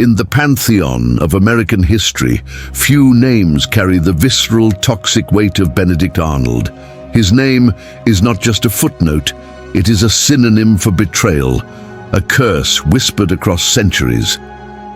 In the pantheon of American history, few names carry the visceral, toxic weight of Benedict Arnold. His name is not just a footnote, it is a synonym for betrayal, a curse whispered across centuries.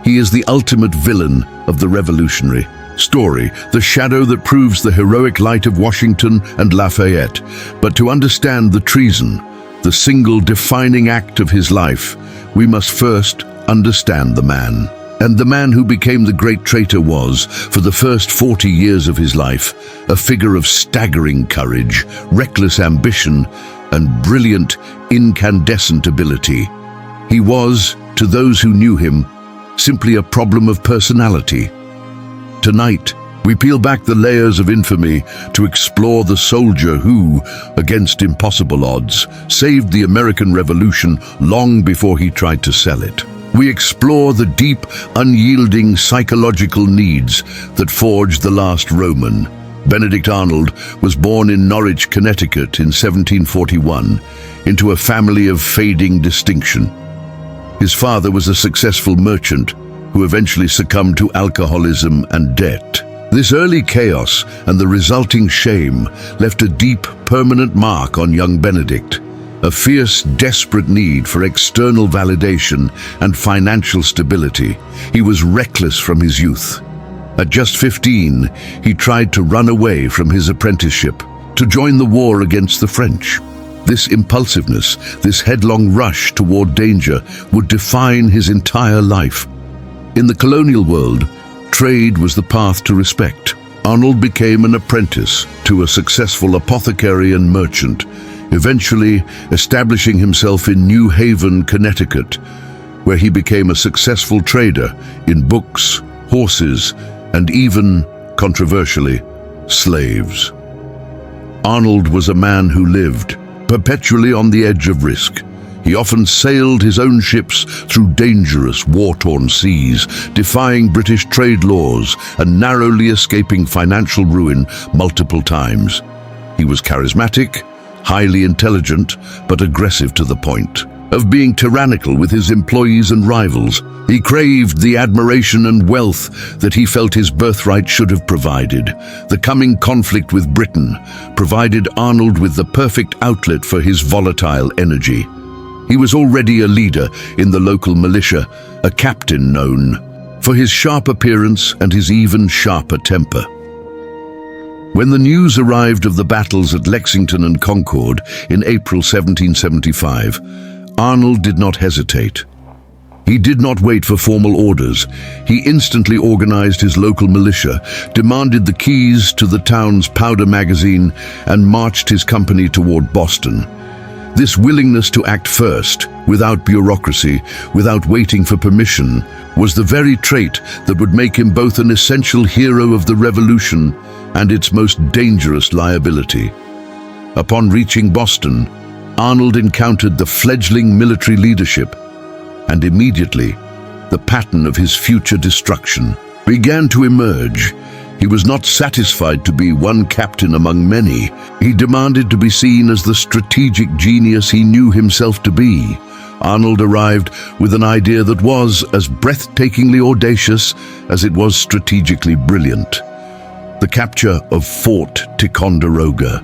He is the ultimate villain of the revolutionary story, the shadow that proves the heroic light of Washington and Lafayette. But to understand the treason, the single defining act of his life, we must first understand the man. And the man who became the great traitor was, for the first 40 years of his life, a figure of staggering courage, reckless ambition, and brilliant, incandescent ability. He was, to those who knew him, simply a problem of personality. Tonight, we peel back the layers of infamy to explore the soldier who, against impossible odds, saved the American Revolution long before he tried to sell it. We explore the deep, unyielding psychological needs that forged the last Roman. Benedict Arnold was born in Norwich, Connecticut in 1741, into a family of fading distinction. His father was a successful merchant who eventually succumbed to alcoholism and debt. This early chaos and the resulting shame left a deep, permanent mark on young Benedict. A fierce, desperate need for external validation and financial stability. He was reckless from his youth. At just 15, he tried to run away from his apprenticeship, to join the war against the French. This impulsiveness, this headlong rush toward danger, would define his entire life. In the colonial world, trade was the path to respect. Arnold became an apprentice to a successful apothecary and merchant, eventually establishing himself in New Haven, Connecticut, where he became a successful trader in books, horses, and even, controversially, slaves. Arnold was a man who lived perpetually on the edge of risk. He often sailed his own ships through dangerous, war-torn seas, defying British trade laws and narrowly escaping financial ruin multiple times. He was charismatic, highly intelligent, but aggressive to the point of being tyrannical with his employees and rivals. He craved the admiration and wealth that he felt his birthright should have provided. The coming conflict with Britain provided Arnold with the perfect outlet for his volatile energy. He was already a leader in the local militia, a captain known for his sharp appearance and his even sharper temper. When the news arrived of the battles at Lexington and Concord in April 1775, Arnold did not hesitate. He did not wait for formal orders. He instantly organized his local militia, demanded the keys to the town's powder magazine, and marched his company toward Boston. This willingness to act first, without bureaucracy, without waiting for permission, was the very trait that would make him both an essential hero of the Revolution and its most dangerous liability. Upon reaching Boston, Arnold encountered the fledgling military leadership, and immediately, the pattern of his future destruction began to emerge. He was not satisfied to be one captain among many. He demanded to be seen as the strategic genius he knew himself to be. Arnold arrived with an idea that was as breathtakingly audacious as it was strategically brilliant: the capture of Fort Ticonderoga.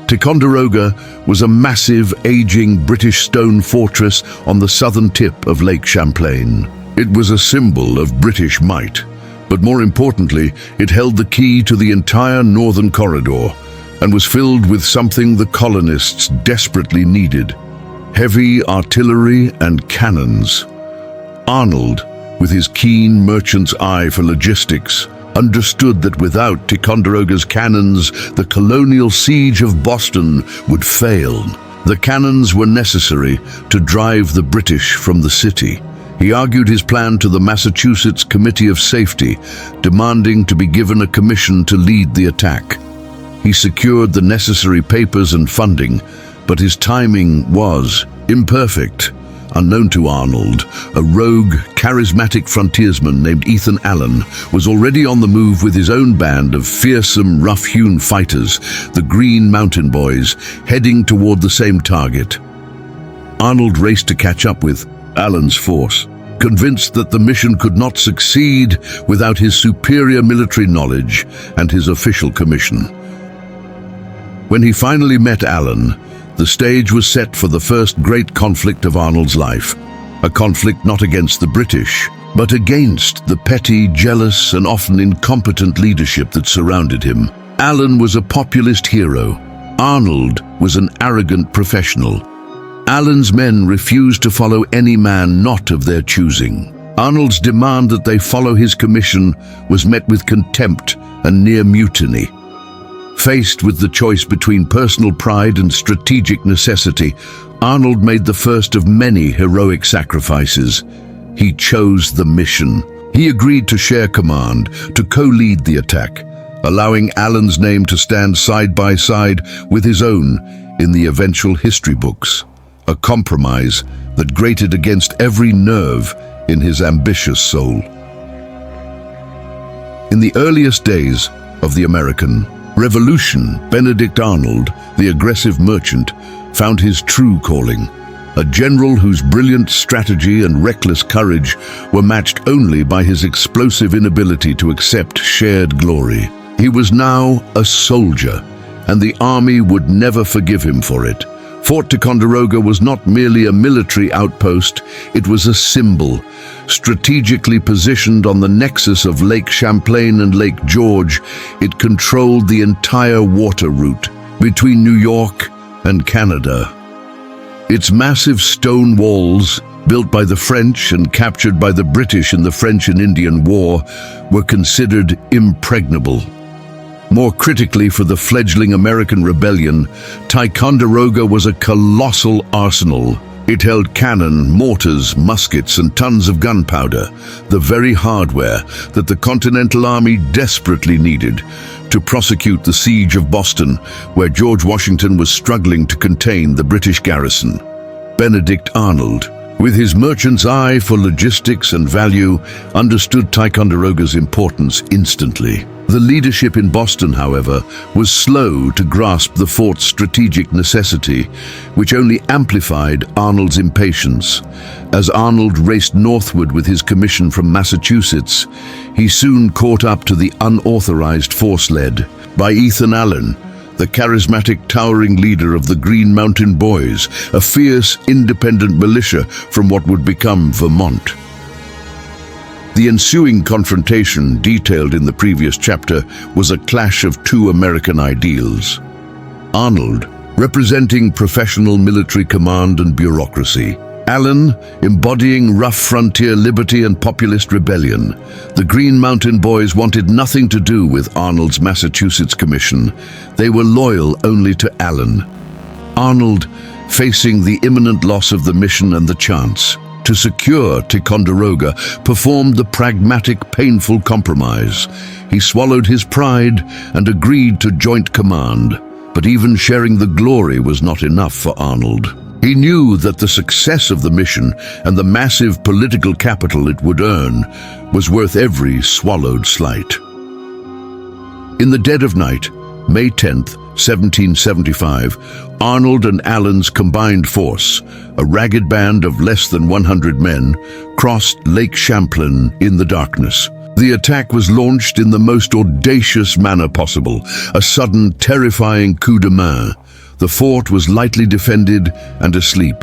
Ticonderoga was a massive, aging British stone fortress on the southern tip of Lake Champlain. It was a symbol of British might, but more importantly, it held the key to the entire northern corridor and was filled with something the colonists desperately needed: heavy artillery and cannons. Arnold, with his keen merchant's eye for logistics, understood that without Ticonderoga's cannons, the colonial siege of Boston would fail. The cannons were necessary to drive the British from the city. He argued his plan to the Massachusetts Committee of Safety, demanding to be given a commission to lead the attack. He secured the necessary papers and funding, but his timing was imperfect. Unknown to Arnold, a rogue, charismatic frontiersman named Ethan Allen was already on the move with his own band of fearsome, rough-hewn fighters, the Green Mountain Boys, heading toward the same target. Arnold raced to catch up with Allen's force, convinced that the mission could not succeed without his superior military knowledge and his official commission. When he finally met Alan, the stage was set for the first great conflict of Arnold's life. A conflict not against the British, but against the petty, jealous, and often incompetent leadership that surrounded him. Alan was a populist hero. Arnold was an arrogant professional. Alan's men refused to follow any man not of their choosing. Arnold's demand that they follow his commission was met with contempt and near mutiny. Faced with the choice between personal pride and strategic necessity, Arnold made the first of many heroic sacrifices. He chose the mission. He agreed to share command, to co-lead the attack, allowing Alan's name to stand side by side with his own in the eventual history books. A compromise that grated against every nerve in his ambitious soul. In the earliest days of the American Revolution, Benedict Arnold, the aggressive merchant, found his true calling. A general whose brilliant strategy and reckless courage were matched only by his explosive inability to accept shared glory. He was now a soldier, and the army would never forgive him for it. Fort Ticonderoga was not merely a military outpost, it was a symbol. Strategically positioned on the nexus of Lake Champlain and Lake George, it controlled the entire water route between New York and Canada. Its massive stone walls, built by the French and captured by the British in the French and Indian War, were considered impregnable. More critically for the fledgling American rebellion, Ticonderoga was a colossal arsenal. It held cannon, mortars, muskets, and tons of gunpowder, the very hardware that the Continental Army desperately needed to prosecute the siege of Boston, where George Washington was struggling to contain the British garrison. Benedict Arnold, with his merchant's eye for logistics and value, understood Ticonderoga's importance instantly. The leadership in Boston, however, was slow to grasp the fort's strategic necessity, which only amplified Arnold's impatience. As Arnold raced northward with his commission from Massachusetts, he soon caught up to the unauthorized force led by Ethan Allen, the charismatic, towering leader of the Green Mountain Boys, a fierce, independent militia from what would become Vermont. The ensuing confrontation, detailed in the previous chapter, was a clash of two American ideals. Arnold, representing professional military command and bureaucracy. Allen, embodying rough frontier liberty and populist rebellion. The Green Mountain Boys wanted nothing to do with Arnold's Massachusetts commission. They were loyal only to Allen. Arnold, facing the imminent loss of the mission and the chance to secure Ticonderoga, performed the pragmatic, painful compromise. He swallowed his pride and agreed to joint command. But even sharing the glory was not enough for Arnold. He knew that the success of the mission and the massive political capital it would earn was worth every swallowed slight. In the dead of night, May 10th, 1775, Arnold and Allen's combined force, a ragged band of less than 100 men, crossed Lake Champlain in the darkness. The attack was launched in the most audacious manner possible, a sudden, terrifying coup de main. The fort was lightly defended and asleep.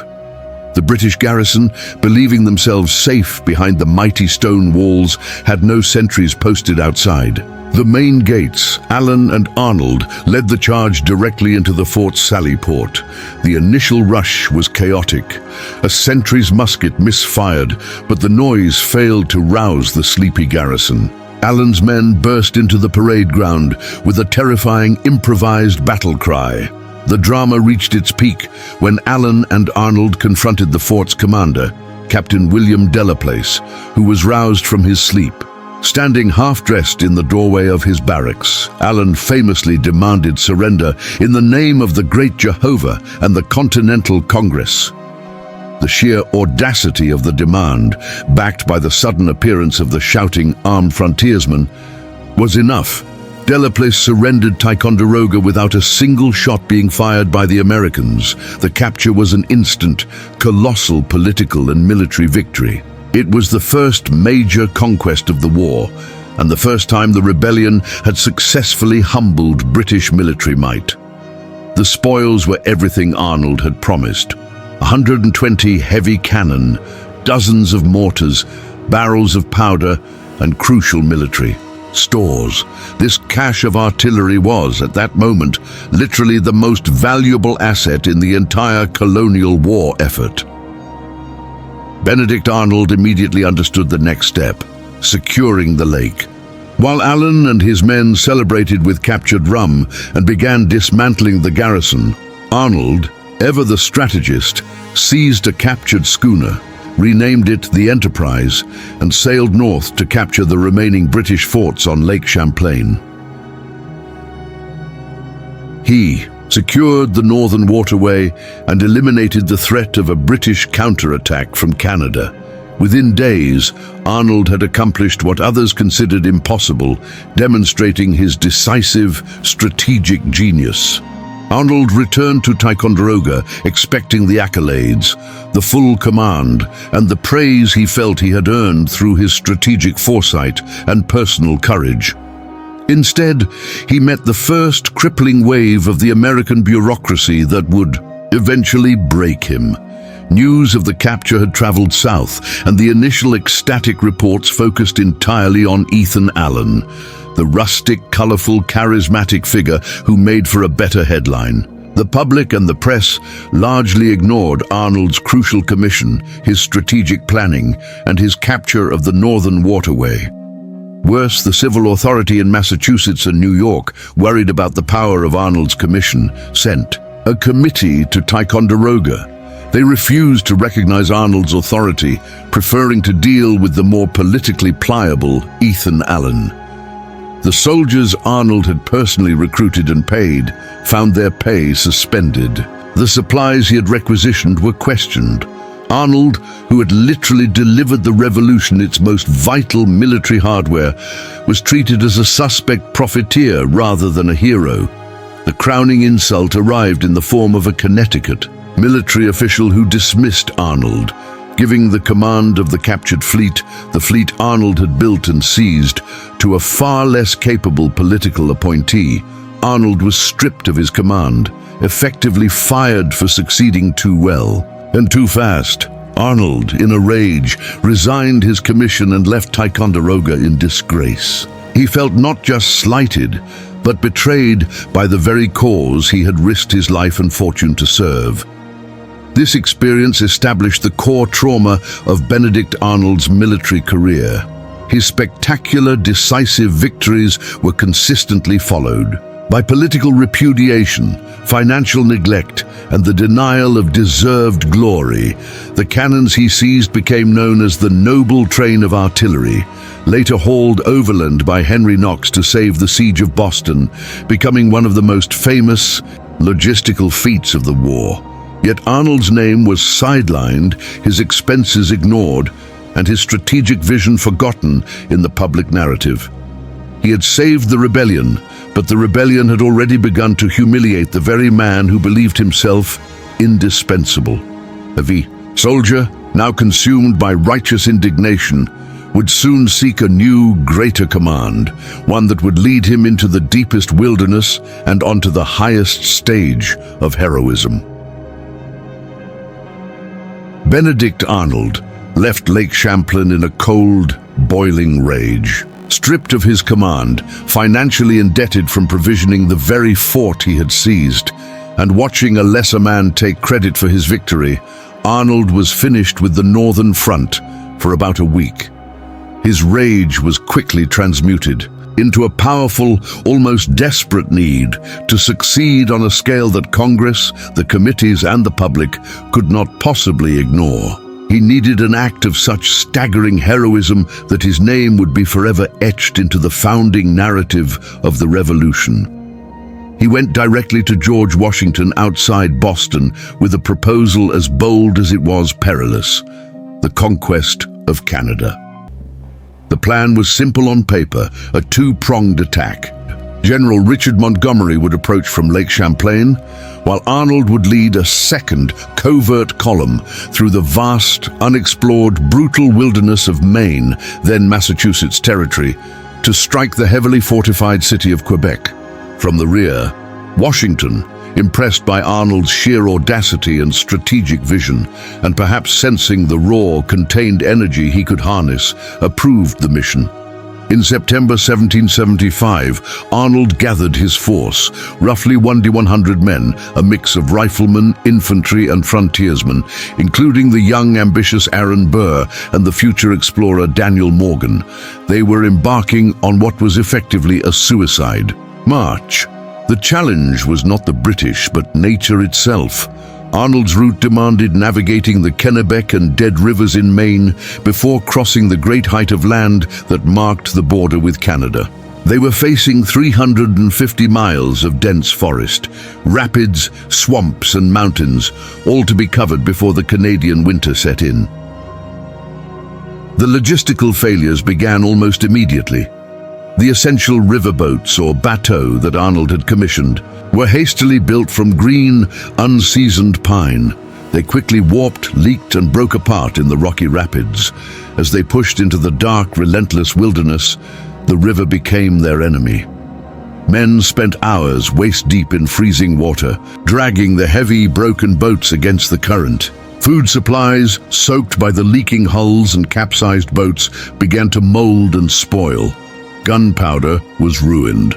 The British garrison, believing themselves safe behind the mighty stone walls, had no sentries posted outside. The main gates, Allen and Arnold, led the charge directly into the fort's sally port. The initial rush was chaotic. A sentry's musket misfired, but the noise failed to rouse the sleepy garrison. Allen's men burst into the parade ground with a terrifying improvised battle cry. The drama reached its peak when Allen and Arnold confronted the fort's commander, Captain William Delaplace, who was roused from his sleep. Standing half-dressed in the doorway of his barracks, Allen famously demanded surrender in the name of the Great Jehovah and the Continental Congress. The sheer audacity of the demand, backed by the sudden appearance of the shouting armed frontiersmen, was enough. Delaplace surrendered Ticonderoga without a single shot being fired by the Americans. The capture was an instant, colossal political and military victory. It was the first major conquest of the war, and the first time the rebellion had successfully humbled British military might. The spoils were everything Arnold had promised: 120 heavy cannon, dozens of mortars, barrels of powder, and crucial military stores. This cache of artillery was, at that moment, literally the most valuable asset in the entire colonial war effort. Benedict Arnold immediately understood the next step: securing the lake. While Allen and his men celebrated with captured rum and began dismantling the garrison, Arnold, ever the strategist, seized a captured schooner, renamed it the Enterprise, and sailed north to capture the remaining British forts on Lake Champlain. He secured the northern waterway and eliminated the threat of a British counterattack from Canada. Within days, Arnold had accomplished what others considered impossible, demonstrating his decisive, strategic genius. Arnold returned to Ticonderoga, expecting the accolades, the full command, and the praise he felt he had earned through his strategic foresight and personal courage. Instead, he met the first crippling wave of the American bureaucracy that would eventually break him. News of the capture had traveled south, and the initial ecstatic reports focused entirely on Ethan Allen, the rustic, colorful, charismatic figure who made for a better headline. The public and the press largely ignored Arnold's crucial commission, his strategic planning, and his capture of the Northern Waterway. Worse, the civil authority in Massachusetts and New York, worried about the power of Arnold's commission, sent a committee to Ticonderoga. They refused to recognize Arnold's authority, preferring to deal with the more politically pliable Ethan Allen. The soldiers Arnold had personally recruited and paid found their pay suspended. The supplies he had requisitioned were questioned. Arnold, who had literally delivered the revolution its most vital military hardware, was treated as a suspect profiteer rather than a hero. The crowning insult arrived in the form of a Connecticut military official who dismissed Arnold, giving the command of the captured fleet, the fleet Arnold had built and seized, to a far less capable political appointee. Arnold was stripped of his command, effectively fired for succeeding too well and too fast. Arnold, in a rage, resigned his commission and left Ticonderoga in disgrace. He felt not just slighted, but betrayed by the very cause he had risked his life and fortune to serve. This experience established the core trauma of Benedict Arnold's military career. His spectacular, decisive victories were consistently followed by political repudiation, financial neglect, and the denial of deserved glory. The cannons he seized became known as the Noble Train of Artillery, later hauled overland by Henry Knox to save the siege of Boston, becoming one of the most famous logistical feats of the war. Yet Arnold's name was sidelined, his expenses ignored, and his strategic vision forgotten in the public narrative. He had saved the rebellion, but the rebellion had already begun to humiliate the very man who believed himself indispensable. A soldier, now consumed by righteous indignation, would soon seek a new, greater command, one that would lead him into the deepest wilderness and onto the highest stage of heroism. Benedict Arnold left Lake Champlain in a cold, boiling rage. Stripped of his command, financially indebted from provisioning the very fort he had seized, and watching a lesser man take credit for his victory, Arnold was finished with the Northern Front for about a week. His rage was quickly transmuted into a powerful, almost desperate need to succeed on a scale that Congress, the committees, and the public could not possibly ignore. He needed an act of such staggering heroism that his name would be forever etched into the founding narrative of the Revolution. He went directly to George Washington outside Boston with a proposal as bold as it was perilous: the conquest of Canada. The plan was simple on paper, a two-pronged attack: General Richard Montgomery would approach from Lake Champlain, while Arnold would lead a second covert column through the vast, unexplored, brutal wilderness of Maine, then Massachusetts territory, to strike the heavily fortified city of Quebec. From the rear, Washington, impressed by Arnold's sheer audacity and strategic vision, and perhaps sensing the raw, contained energy he could harness, approved the mission. In September 1775, Arnold gathered his force, roughly 100 men, a mix of riflemen, infantry and frontiersmen, including the young, ambitious Aaron Burr and the future explorer Daniel Morgan. They were embarking on what was effectively a suicide march. The challenge was not the British, but nature itself. Arnold's route demanded navigating the Kennebec and Dead Rivers in Maine before crossing the great height of land that marked the border with Canada. They were facing 350 miles of dense forest, rapids, swamps and mountains, all to be covered before the Canadian winter set in. The logistical failures began almost immediately. The essential riverboats, or bateaux, that Arnold had commissioned were hastily built from green, unseasoned pine. They quickly warped, leaked and broke apart in the rocky rapids. As they pushed into the dark, relentless wilderness, the river became their enemy. Men spent hours waist-deep in freezing water, dragging the heavy, broken boats against the current. Food supplies, soaked by the leaking hulls and capsized boats, began to mold and spoil. Gunpowder was ruined.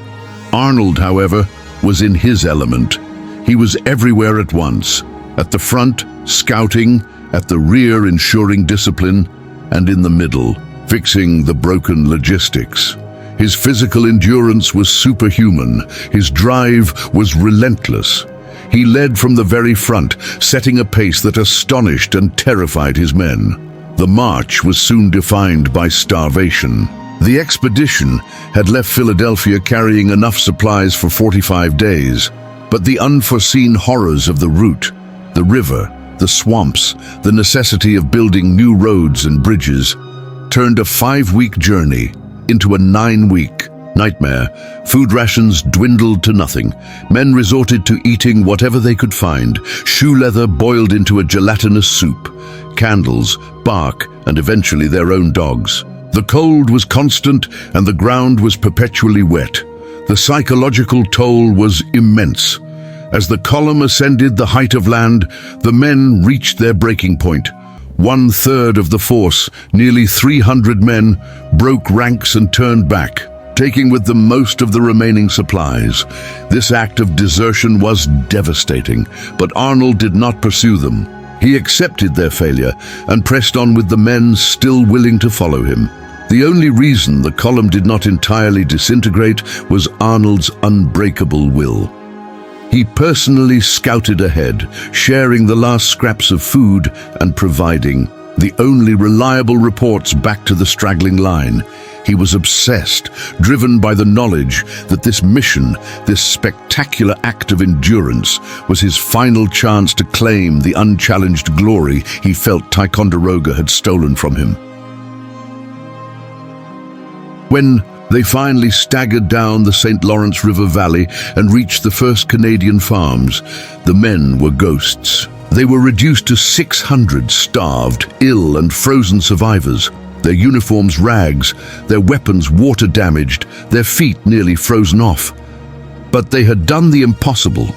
Arnold, however, was in his element. He was everywhere at once, at the front, scouting, at the rear, ensuring discipline, and in the middle, fixing the broken logistics. His physical endurance was superhuman. His drive was relentless. He led from the very front, setting a pace that astonished and terrified his men. The march was soon defined by starvation. The expedition had left Philadelphia carrying enough supplies for 45 days, but the unforeseen horrors of the route, the river, the swamps, the necessity of building new roads and bridges, turned a 5-week journey into a 9-week nightmare. Food rations dwindled to nothing. Men resorted to eating whatever they could find, shoe leather boiled into a gelatinous soup, candles, bark, and eventually their own dogs. The cold was constant and the ground was perpetually wet. The psychological toll was immense. As the column ascended the height of land, the men reached their breaking point. 1/3 of the force, nearly 300 men, broke ranks and turned back, taking with them most of the remaining supplies. This act of desertion was devastating, but Arnold did not pursue them. He accepted their failure and pressed on with the men still willing to follow him. The only reason the column did not entirely disintegrate was Arnold's unbreakable will. He personally scouted ahead, sharing the last scraps of food and providing the only reliable reports back to the straggling line. He was obsessed, driven by the knowledge that this mission, this spectacular act of endurance, was his final chance to claim the unchallenged glory he felt Ticonderoga had stolen from him. When they finally staggered down the St. Lawrence River Valley and reached the first Canadian farms, the men were ghosts. They were reduced to 600 starved, ill and frozen survivors, their uniforms rags, their weapons water-damaged, their feet nearly frozen off. But they had done the impossible.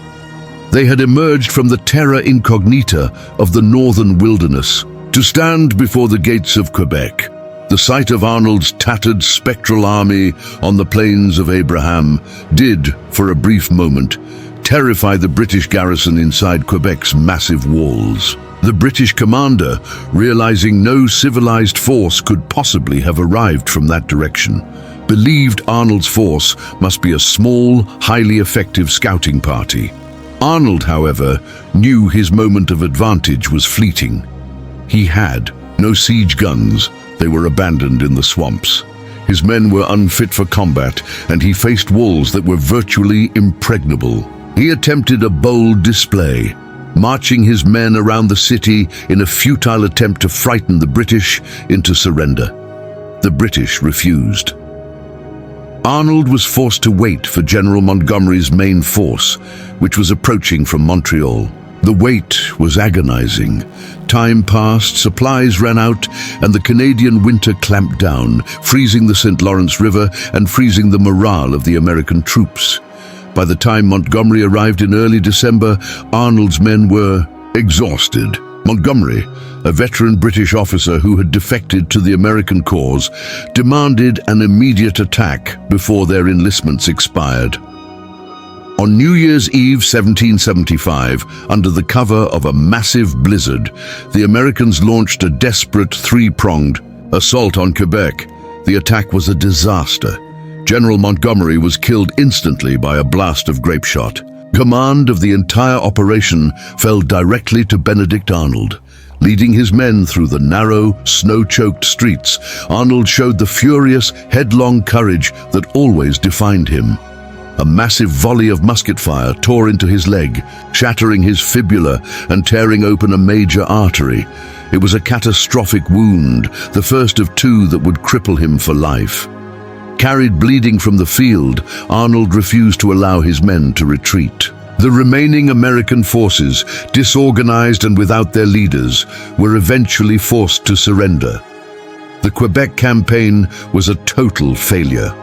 They had emerged from the terra incognita of the northern wilderness to stand before the gates of Quebec. The sight of Arnold's tattered, spectral army on the plains of Abraham did, for a brief moment, terrify the British garrison inside Quebec's massive walls. The British commander, realizing no civilized force could possibly have arrived from that direction, believed Arnold's force must be a small, highly effective scouting party. Arnold, however, knew his moment of advantage was fleeting. He had no siege guns. They were abandoned in the swamps. His men were unfit for combat, and he faced walls that were virtually impregnable. He attempted a bold display, marching his men around the city in a futile attempt to frighten the British into surrender. The British refused. Arnold was forced to wait for General Montgomery's main force, which was approaching from Montreal. The wait was agonizing. Time passed, supplies ran out, and the Canadian winter clamped down, freezing the St. Lawrence River and freezing the morale of the American troops. By the time Montgomery arrived in early December, Arnold's men were exhausted. Montgomery, a veteran British officer who had defected to the American cause, demanded an immediate attack before their enlistments expired. On New Year's Eve 1775, under the cover of a massive blizzard, the Americans launched a desperate three-pronged assault on Quebec. The attack was a disaster. General Montgomery was killed instantly by a blast of grapeshot. Command of the entire operation fell directly to Benedict Arnold. Leading his men through the narrow, snow-choked streets, Arnold showed the furious, headlong courage that always defined him. A massive volley of musket fire tore into his leg, shattering his fibula and tearing open a major artery. It was a catastrophic wound, the first of two that would cripple him for life. Carried bleeding from the field, Arnold refused to allow his men to retreat. The remaining American forces, disorganized and without their leaders, were eventually forced to surrender. The Quebec campaign was a total failure.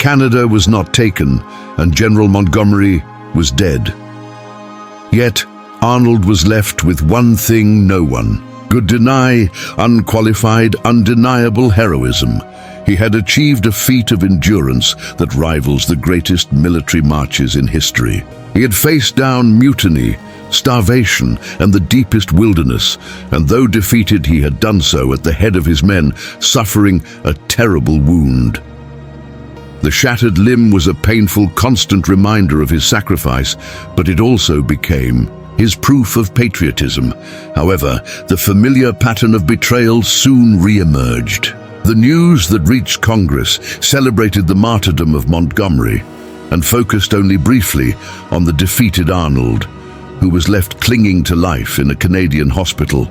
Canada was not taken, and General Montgomery was dead. Yet, Arnold was left with one thing no one could deny: unqualified, undeniable heroism. He had achieved a feat of endurance that rivals the greatest military marches in history. He had faced down mutiny, starvation, and the deepest wilderness, and though defeated, he had done so at the head of his men, suffering a terrible wound. The shattered limb was a painful, constant reminder of his sacrifice, but it also became his proof of patriotism. However, the familiar pattern of betrayal soon re-emerged. The news that reached Congress celebrated the martyrdom of Montgomery and focused only briefly on the defeated Arnold, who was left clinging to life in a Canadian hospital,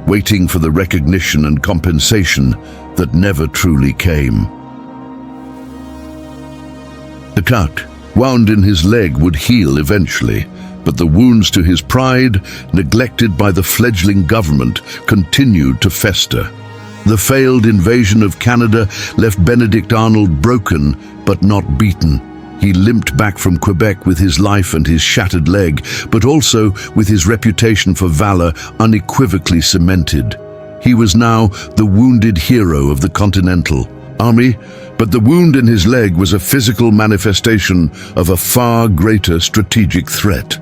waiting for the recognition and compensation that never truly came. The cut wound in his leg would heal eventually, but the wounds to his pride, neglected by the fledgling government, continued to fester. The failed invasion of Canada left Benedict Arnold broken but not beaten. He limped back from Quebec with his life and his shattered leg, but also with his reputation for valor unequivocally cemented. He was now the wounded hero of the Continental Army, but the wound in his leg was a physical manifestation of a far greater strategic threat.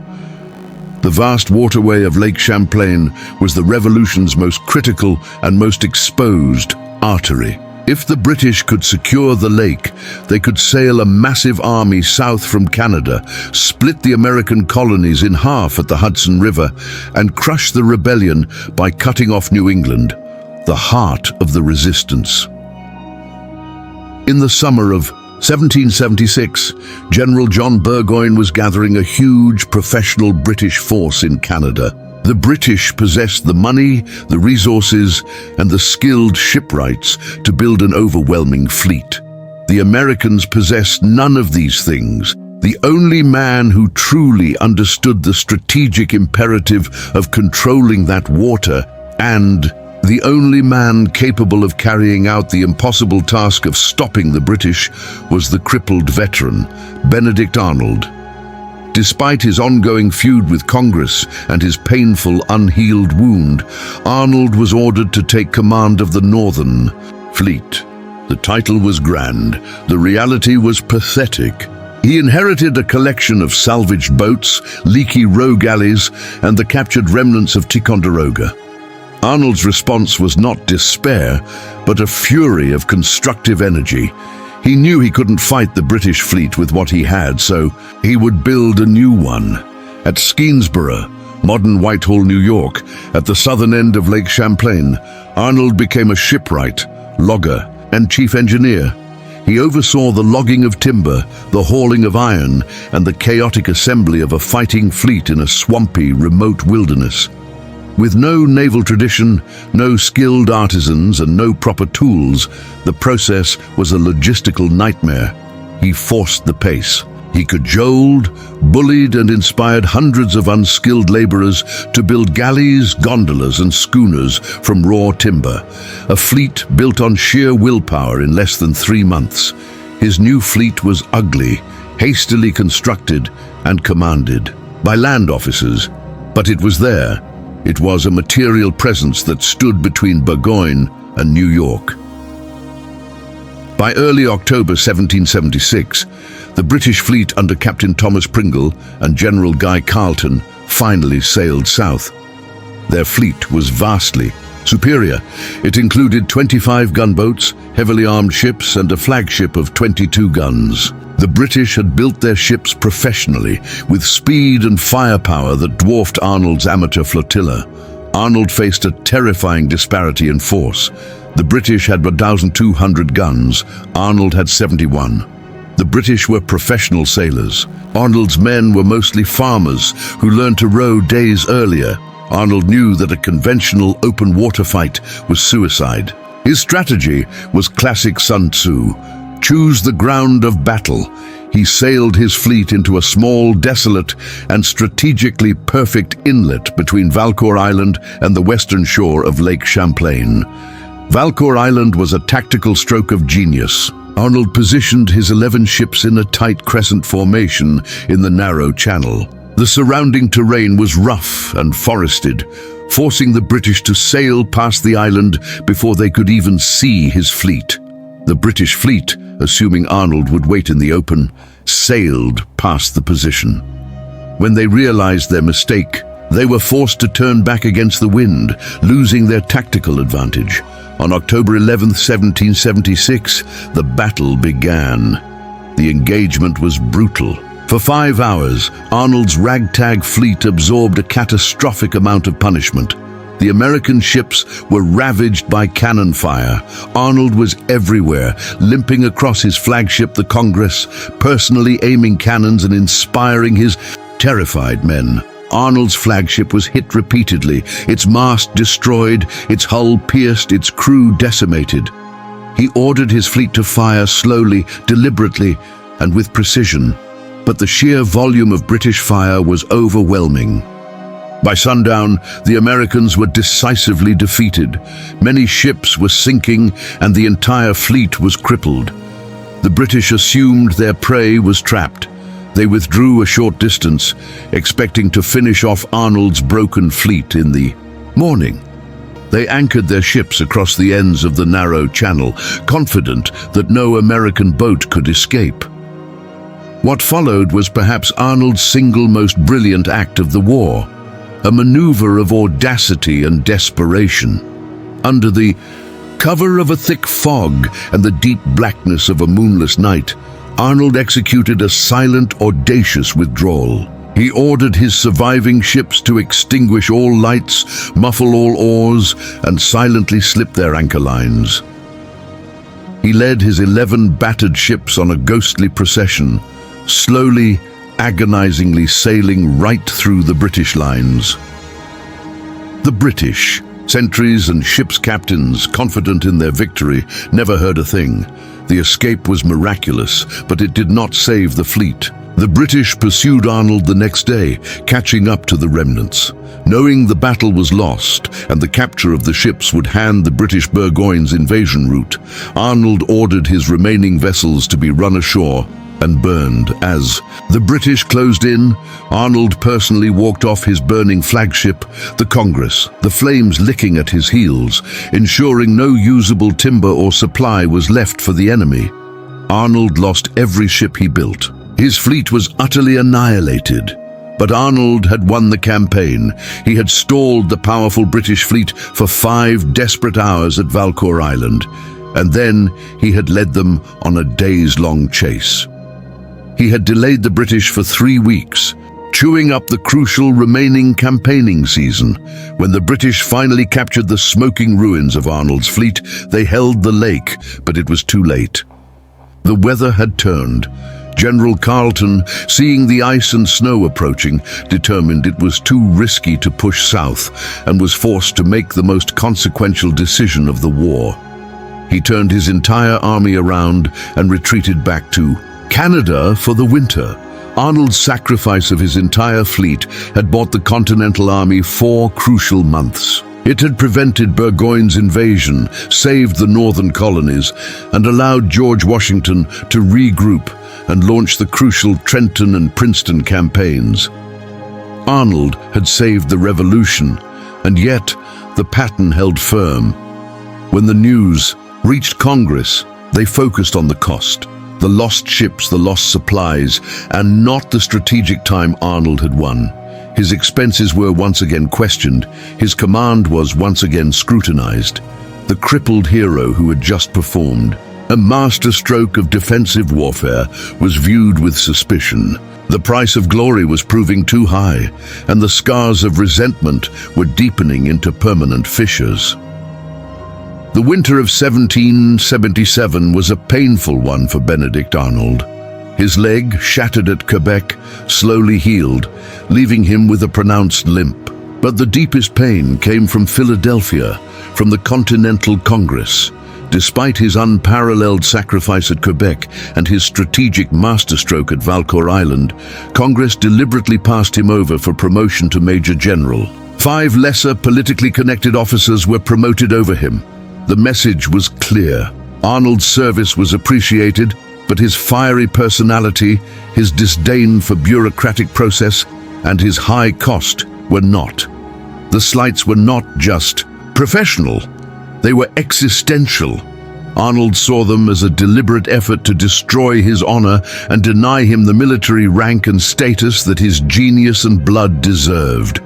The vast waterway of Lake Champlain was the Revolution's most critical and most exposed artery. If the British could secure the lake, they could sail a massive army south from Canada, split the American colonies in half at the Hudson River, and crush the rebellion by cutting off New England, the heart of the resistance. In the summer of 1776, General John Burgoyne was gathering a huge professional British force in Canada. The British possessed the money, the resources, and the skilled shipwrights to build an overwhelming fleet. The Americans possessed none of these things. The only man who truly understood the strategic imperative of controlling that water, and the only man capable of carrying out the impossible task of stopping the British, was the crippled veteran, Benedict Arnold. Despite his ongoing feud with Congress and his painful, unhealed wound, Arnold was ordered to take command of the Northern Fleet. The title was grand, the reality was pathetic. He inherited a collection of salvaged boats, leaky rogue galleys, and the captured remnants of Ticonderoga. Arnold's response was not despair, but a fury of constructive energy. He knew he couldn't fight the British fleet with what he had, so he would build a new one. At Skenesborough, modern Whitehall, New York, at the southern end of Lake Champlain, Arnold became a shipwright, logger, and chief engineer. He oversaw the logging of timber, the hauling of iron, and the chaotic assembly of a fighting fleet in a swampy, remote wilderness. With no naval tradition, no skilled artisans, and no proper tools, the process was a logistical nightmare. he forced the pace. He cajoled, bullied, and inspired hundreds of unskilled laborers to build galleys, gondolas, and schooners from raw timber, a fleet built on sheer willpower in less than 3 months. His new fleet was ugly, hastily constructed, and commanded by land officers, but it was there. It was a material presence that stood between Burgoyne and New York. By early October 1776, the British fleet under Captain Thomas Pringle and General Guy Carleton finally sailed south. Their fleet was vastly superior. It included 25 gunboats, heavily armed ships, and a flagship of 22 guns. The British had built their ships professionally, with speed and firepower that dwarfed Arnold's amateur flotilla. Arnold faced a terrifying disparity in force. The British had 1,200 guns, Arnold had 71. The British were professional sailors. Arnold's men were mostly farmers who learned to row days earlier. Arnold knew that a conventional open water fight was suicide. His strategy was classic Sun Tzu: choose the ground of battle. He sailed his fleet into a small, desolate, and strategically perfect inlet between Valcour Island and the western shore of Lake Champlain. Valcour Island was a tactical stroke of genius. Arnold positioned his 11 ships in a tight crescent formation in the narrow channel. The surrounding terrain was rough and forested, forcing the British to sail past the island before they could even see his fleet. The British fleet, assuming Arnold would wait in the open, sailed past the position. When they realized their mistake, they were forced to turn back against the wind, losing their tactical advantage. On October 11, 1776, the battle began. The engagement was brutal. For 5 hours, Arnold's ragtag fleet absorbed a catastrophic amount of punishment. The American ships were ravaged by cannon fire. Arnold was everywhere, limping across his flagship, the Congress, personally aiming cannons and inspiring his terrified men. Arnold's flagship was hit repeatedly, its mast destroyed, its hull pierced, its crew decimated. He ordered his fleet to fire slowly, deliberately, and with precision, but the sheer volume of British fire was overwhelming. By sundown, the Americans were decisively defeated. Many ships were sinking, and the entire fleet was crippled. The British assumed their prey was trapped. They withdrew a short distance, expecting to finish off Arnold's broken fleet in the morning. They anchored their ships across the ends of the narrow channel, confident that no American boat could escape. What followed was perhaps Arnold's single most brilliant act of the war, a maneuver of audacity and desperation. Under the cover of a thick fog and the deep blackness of a moonless night, Arnold executed a silent, audacious withdrawal. He ordered his surviving ships to extinguish all lights, muffle all oars, and silently slip their anchor lines. He led his 11 battered ships on a ghostly procession, slowly, agonizingly sailing right through the British lines. The British, sentries and ship's captains, confident in their victory, never heard a thing. The escape was miraculous, but it did not save the fleet. The British pursued Arnold the next day, catching up to the remnants. Knowing the battle was lost and the capture of the ships would hand the British Burgoyne's invasion route, Arnold ordered his remaining vessels to be run ashore and burned. As the British closed in, Arnold personally walked off his burning flagship, the Congress, the flames licking at his heels, ensuring no usable timber or supply was left for the enemy. Arnold lost every ship he built. His fleet was utterly annihilated. But Arnold had won the campaign. He had stalled the powerful British fleet for 5 desperate hours at Valcour Island, and then he had led them on a days-long chase. He had delayed the British for 3 weeks, chewing up the crucial remaining campaigning season. When the British finally captured the smoking ruins of Arnold's fleet, they held the lake, but it was too late. The weather had turned. General Carleton, seeing the ice and snow approaching, determined it was too risky to push south and was forced to make the most consequential decision of the war. He turned his entire army around and retreated back to Canada for the winter. Arnold's sacrifice of his entire fleet had bought the Continental Army 4 crucial months. It had prevented Burgoyne's invasion, saved the northern colonies, and allowed George Washington to regroup and launch the crucial Trenton and Princeton campaigns. Arnold had saved the Revolution, and yet the pattern held firm. When the news reached Congress, they focused on the cost, the lost ships, the lost supplies, and not the strategic time Arnold had won. His expenses were once again questioned. His command was once again scrutinized. The crippled hero who had just performed a masterstroke of defensive warfare was viewed with suspicion. The price of glory was proving too high, and the scars of resentment were deepening into permanent fissures. The winter of 1777 was a painful one for Benedict Arnold. His leg, shattered at Quebec, slowly healed, leaving him with a pronounced limp. But the deepest pain came from Philadelphia, from the Continental Congress. Despite his unparalleled sacrifice at Quebec and his strategic masterstroke at Valcour Island, Congress deliberately passed him over for promotion to Major General. 5 lesser politically connected officers were promoted over him. The message was clear. Arnold's service was appreciated, but his fiery personality, his disdain for bureaucratic process, and his high cost were not. The slights were not just professional, they were existential. Arnold saw them as a deliberate effort to destroy his honor and deny him the military rank and status that his genius and blood deserved.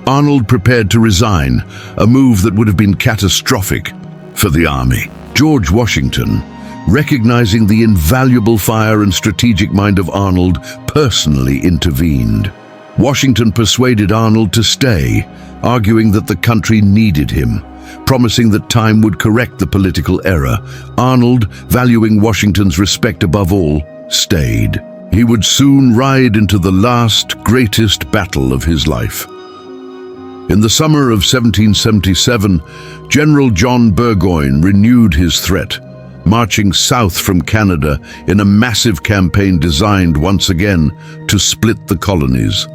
Arnold prepared to resign, a move that would have been catastrophic for the army. George Washington, recognizing the invaluable fire and strategic mind of Arnold, personally intervened. Washington persuaded Arnold to stay, arguing that the country needed him, promising that time would correct the political error. Arnold, valuing Washington's respect above all, stayed. He would soon ride into the last, greatest battle of his life. In the summer of 1777, General John Burgoyne renewed his threat, marching south from Canada in a massive campaign designed once again to split the colonies.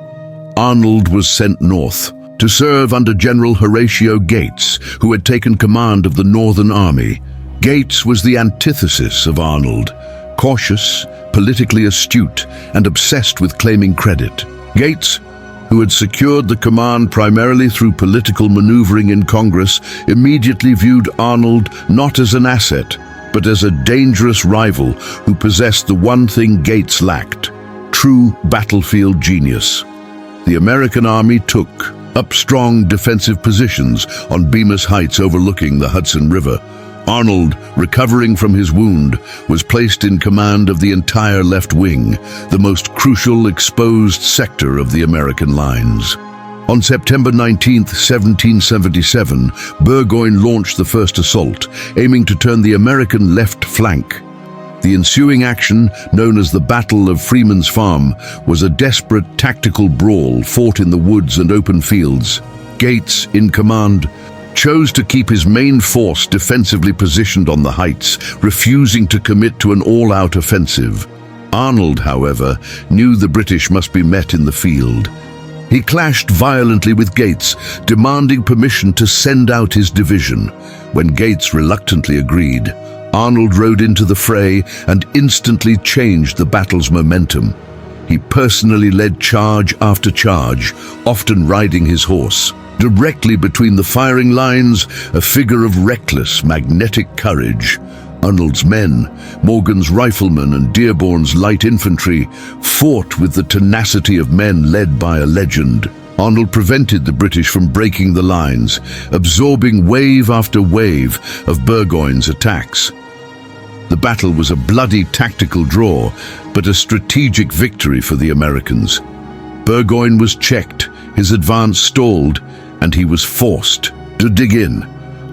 Arnold was sent north to serve under General Horatio Gates, who had taken command of the Northern Army. Gates was the antithesis of Arnold, cautious, politically astute, and obsessed with claiming credit. Gates, who had secured the command primarily through political maneuvering in Congress, immediately viewed Arnold not as an asset, but as a dangerous rival who possessed the one thing Gates lacked: true battlefield genius. The American army took up strong defensive positions on Bemis Heights overlooking the Hudson River. Arnold, recovering from his wound, was placed in command of the entire left wing, the most crucial exposed sector of the American lines. On September 19, 1777, Burgoyne launched the first assault, aiming to turn the American left flank. The ensuing action, known as the Battle of Freeman's Farm, was a desperate tactical brawl fought in the woods and open fields. Gates, in command, chose to keep his main force defensively positioned on the heights, refusing to commit to an all-out offensive. Arnold, however, knew the British must be met in the field. He clashed violently with Gates, demanding permission to send out his division. When Gates reluctantly agreed, Arnold rode into the fray and instantly changed the battle's momentum. He personally led charge after charge, often riding his horse. Directly between the firing lines, a figure of reckless, magnetic courage. Arnold's men, Morgan's riflemen and Dearborn's light infantry, fought with the tenacity of men led by a legend. Arnold prevented the British from breaking the lines, absorbing wave after wave of Burgoyne's attacks. The battle was a bloody tactical draw, but a strategic victory for the Americans. Burgoyne was checked, his advance stalled, and he was forced to dig in.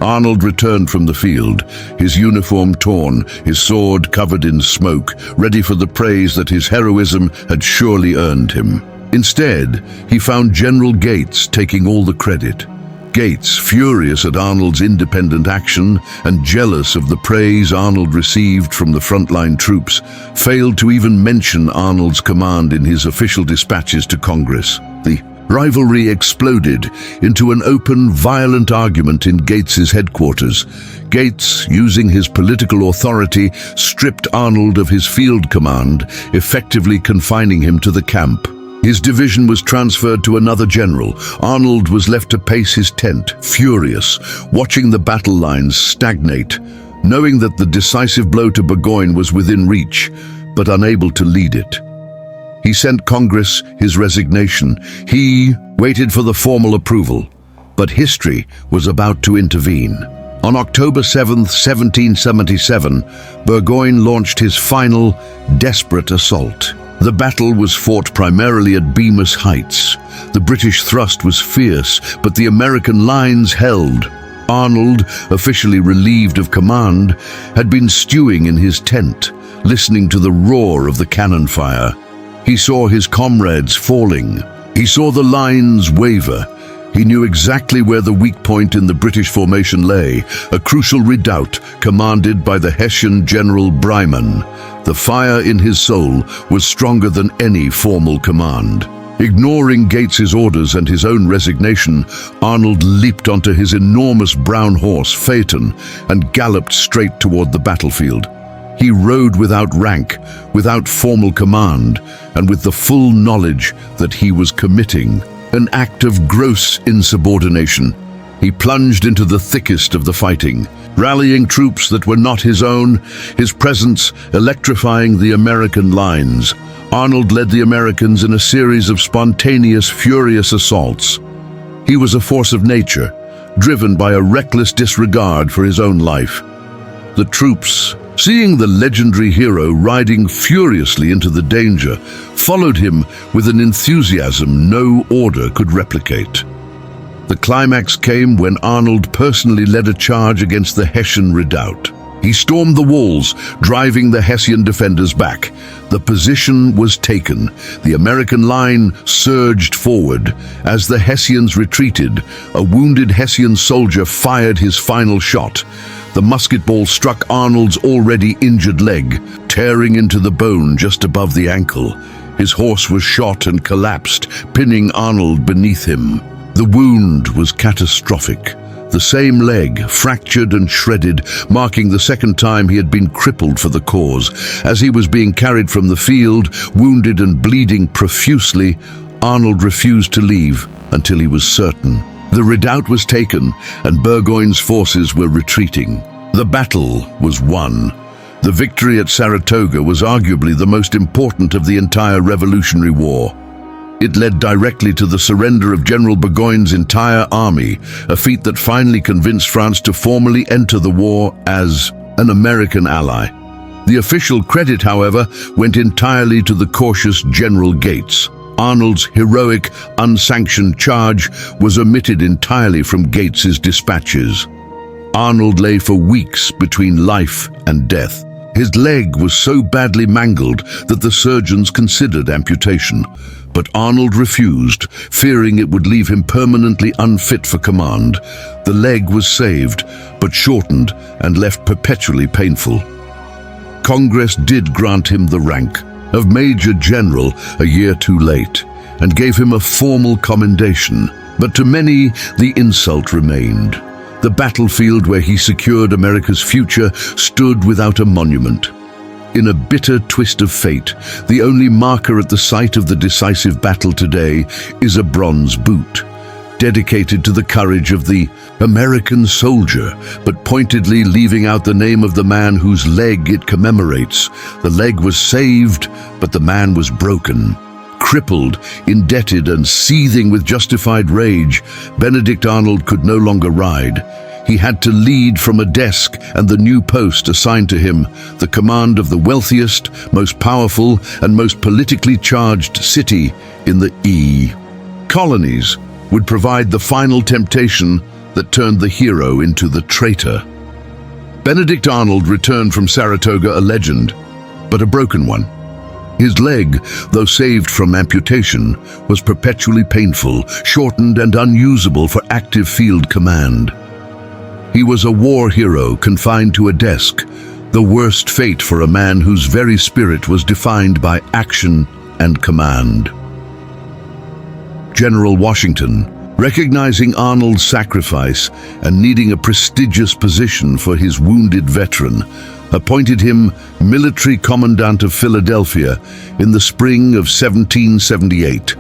Arnold returned from the field, his uniform torn, his sword covered in smoke, ready for the praise that his heroism had surely earned him. Instead, he found General Gates taking all the credit. Gates, furious at Arnold's independent action and jealous of the praise Arnold received from the frontline troops, failed to even mention Arnold's command in his official dispatches to Congress. The rivalry exploded into an open, violent argument in Gates's headquarters. Gates, using his political authority, stripped Arnold of his field command, effectively confining him to the camp. His division was transferred to another general. Arnold was left to pace his tent, furious, watching the battle lines stagnate, knowing that the decisive blow to Burgoyne was within reach, but unable to lead it. He sent Congress his resignation. He waited for the formal approval, but history was about to intervene. On October 7, 1777, Burgoyne launched his final, desperate assault. The battle was fought primarily at Bemis Heights. The British thrust was fierce, but the American lines held. Arnold, officially relieved of command, had been stewing in his tent, listening to the roar of the cannon fire. He saw his comrades falling. He saw the lines waver. He knew exactly where the weak point in the British formation lay, a crucial redoubt commanded by the Hessian General Reprimand. The fire in his soul was stronger than any formal command. Ignoring Gates's orders and his own resignation, Arnold leaped onto his enormous brown horse, Phaeton, and galloped straight toward the battlefield. He rode without rank, without formal command, and with the full knowledge that he was committing an act of gross insubordination. He plunged into the thickest of the fighting, rallying troops that were not his own, his presence electrifying the American lines. Arnold led the Americans in a series of spontaneous, furious assaults. He was a force of nature, driven by a reckless disregard for his own life. The troops, seeing the legendary hero riding furiously into the danger, followed him with an enthusiasm no order could replicate. The climax came when Arnold personally led a charge against the Hessian redoubt. He stormed the walls, driving the Hessian defenders back. The position was taken. The American line surged forward. As the Hessians retreated, a wounded Hessian soldier fired his final shot. The musket ball struck Arnold's already injured leg, tearing into the bone just above the ankle. His horse was shot and collapsed, pinning Arnold beneath him. The wound was catastrophic. The same leg, fractured and shredded, marking the second time he had been crippled for the cause. As he was being carried from the field, wounded and bleeding profusely, Arnold refused to leave until he was certain. The redoubt was taken, and Burgoyne's forces were retreating. The battle was won. The victory at Saratoga was arguably the most important of the entire Revolutionary War. It led directly to the surrender of General Burgoyne's entire army, a feat that finally convinced France to formally enter the war as an American ally. The official credit, however, went entirely to the cautious General Gates. Arnold's heroic, unsanctioned charge was omitted entirely from Gates's dispatches. Arnold lay for weeks between life and death. His leg was so badly mangled that the surgeons considered amputation, but Arnold refused, fearing it would leave him permanently unfit for command. The leg was saved, but shortened and left perpetually painful. Congress did grant him the rank of Major General a year too late, and gave him a formal commendation, but to many the insult remained. The battlefield where he secured America's future stood without a monument. In a bitter twist of fate, the only marker at the site of the decisive battle today is a bronze boot, dedicated to the courage of the American soldier, but pointedly leaving out the name of the man whose leg it commemorates. The leg was saved, but the man was broken. Crippled, indebted, and seething with justified rage, Benedict Arnold could no longer ride. He had to lead from a desk and the new post assigned to him, the command of the wealthiest, most powerful, and most politically charged city in the colonies, would provide the final temptation that turned the hero into the traitor. Benedict Arnold returned from Saratoga a legend, but a broken one. His leg, though saved from amputation, was perpetually painful, shortened and unusable for active field command. He was a war hero confined to a desk, the worst fate for a man whose very spirit was defined by action and command. General Washington, recognizing Arnold's sacrifice and needing a prestigious position for his wounded veteran, appointed him military commandant of Philadelphia in the spring of 1778.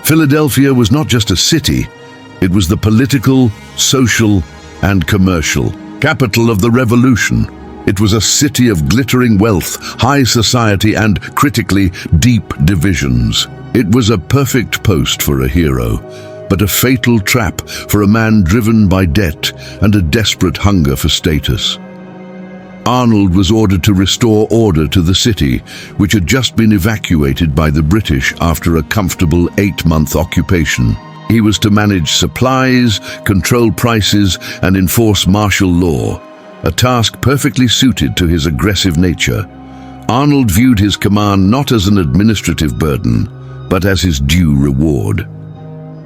Philadelphia was not just a city, it was the political, social, and commercial capital of the Revolution. It was a city of glittering wealth, high society, and, critically, deep divisions. It was a perfect post for a hero, but a fatal trap for a man driven by debt and a desperate hunger for status. Arnold was ordered to restore order to the city, which had just been evacuated by the British after a comfortable 8-month occupation. He was to manage supplies, control prices, and enforce martial law, a task perfectly suited to his aggressive nature. Arnold viewed his command not as an administrative burden, but as his due reward.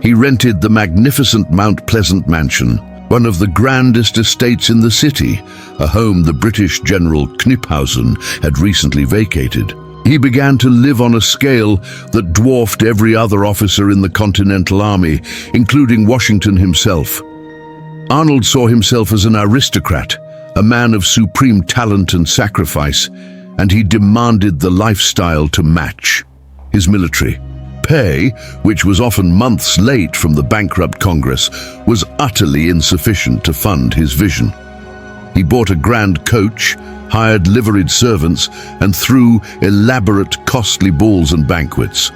He rented the magnificent Mount Pleasant mansion, one of the grandest estates in the city, a home the British General Knyphausen had recently vacated. He began to live on a scale that dwarfed every other officer in the Continental Army, including Washington himself. Arnold saw himself as an aristocrat, a man of supreme talent and sacrifice, and he demanded the lifestyle to match. His military pay, which was often months late from the bankrupt Congress, was utterly insufficient to fund his vision. He bought a grand coach, hired liveried servants, and threw elaborate, costly balls and banquets.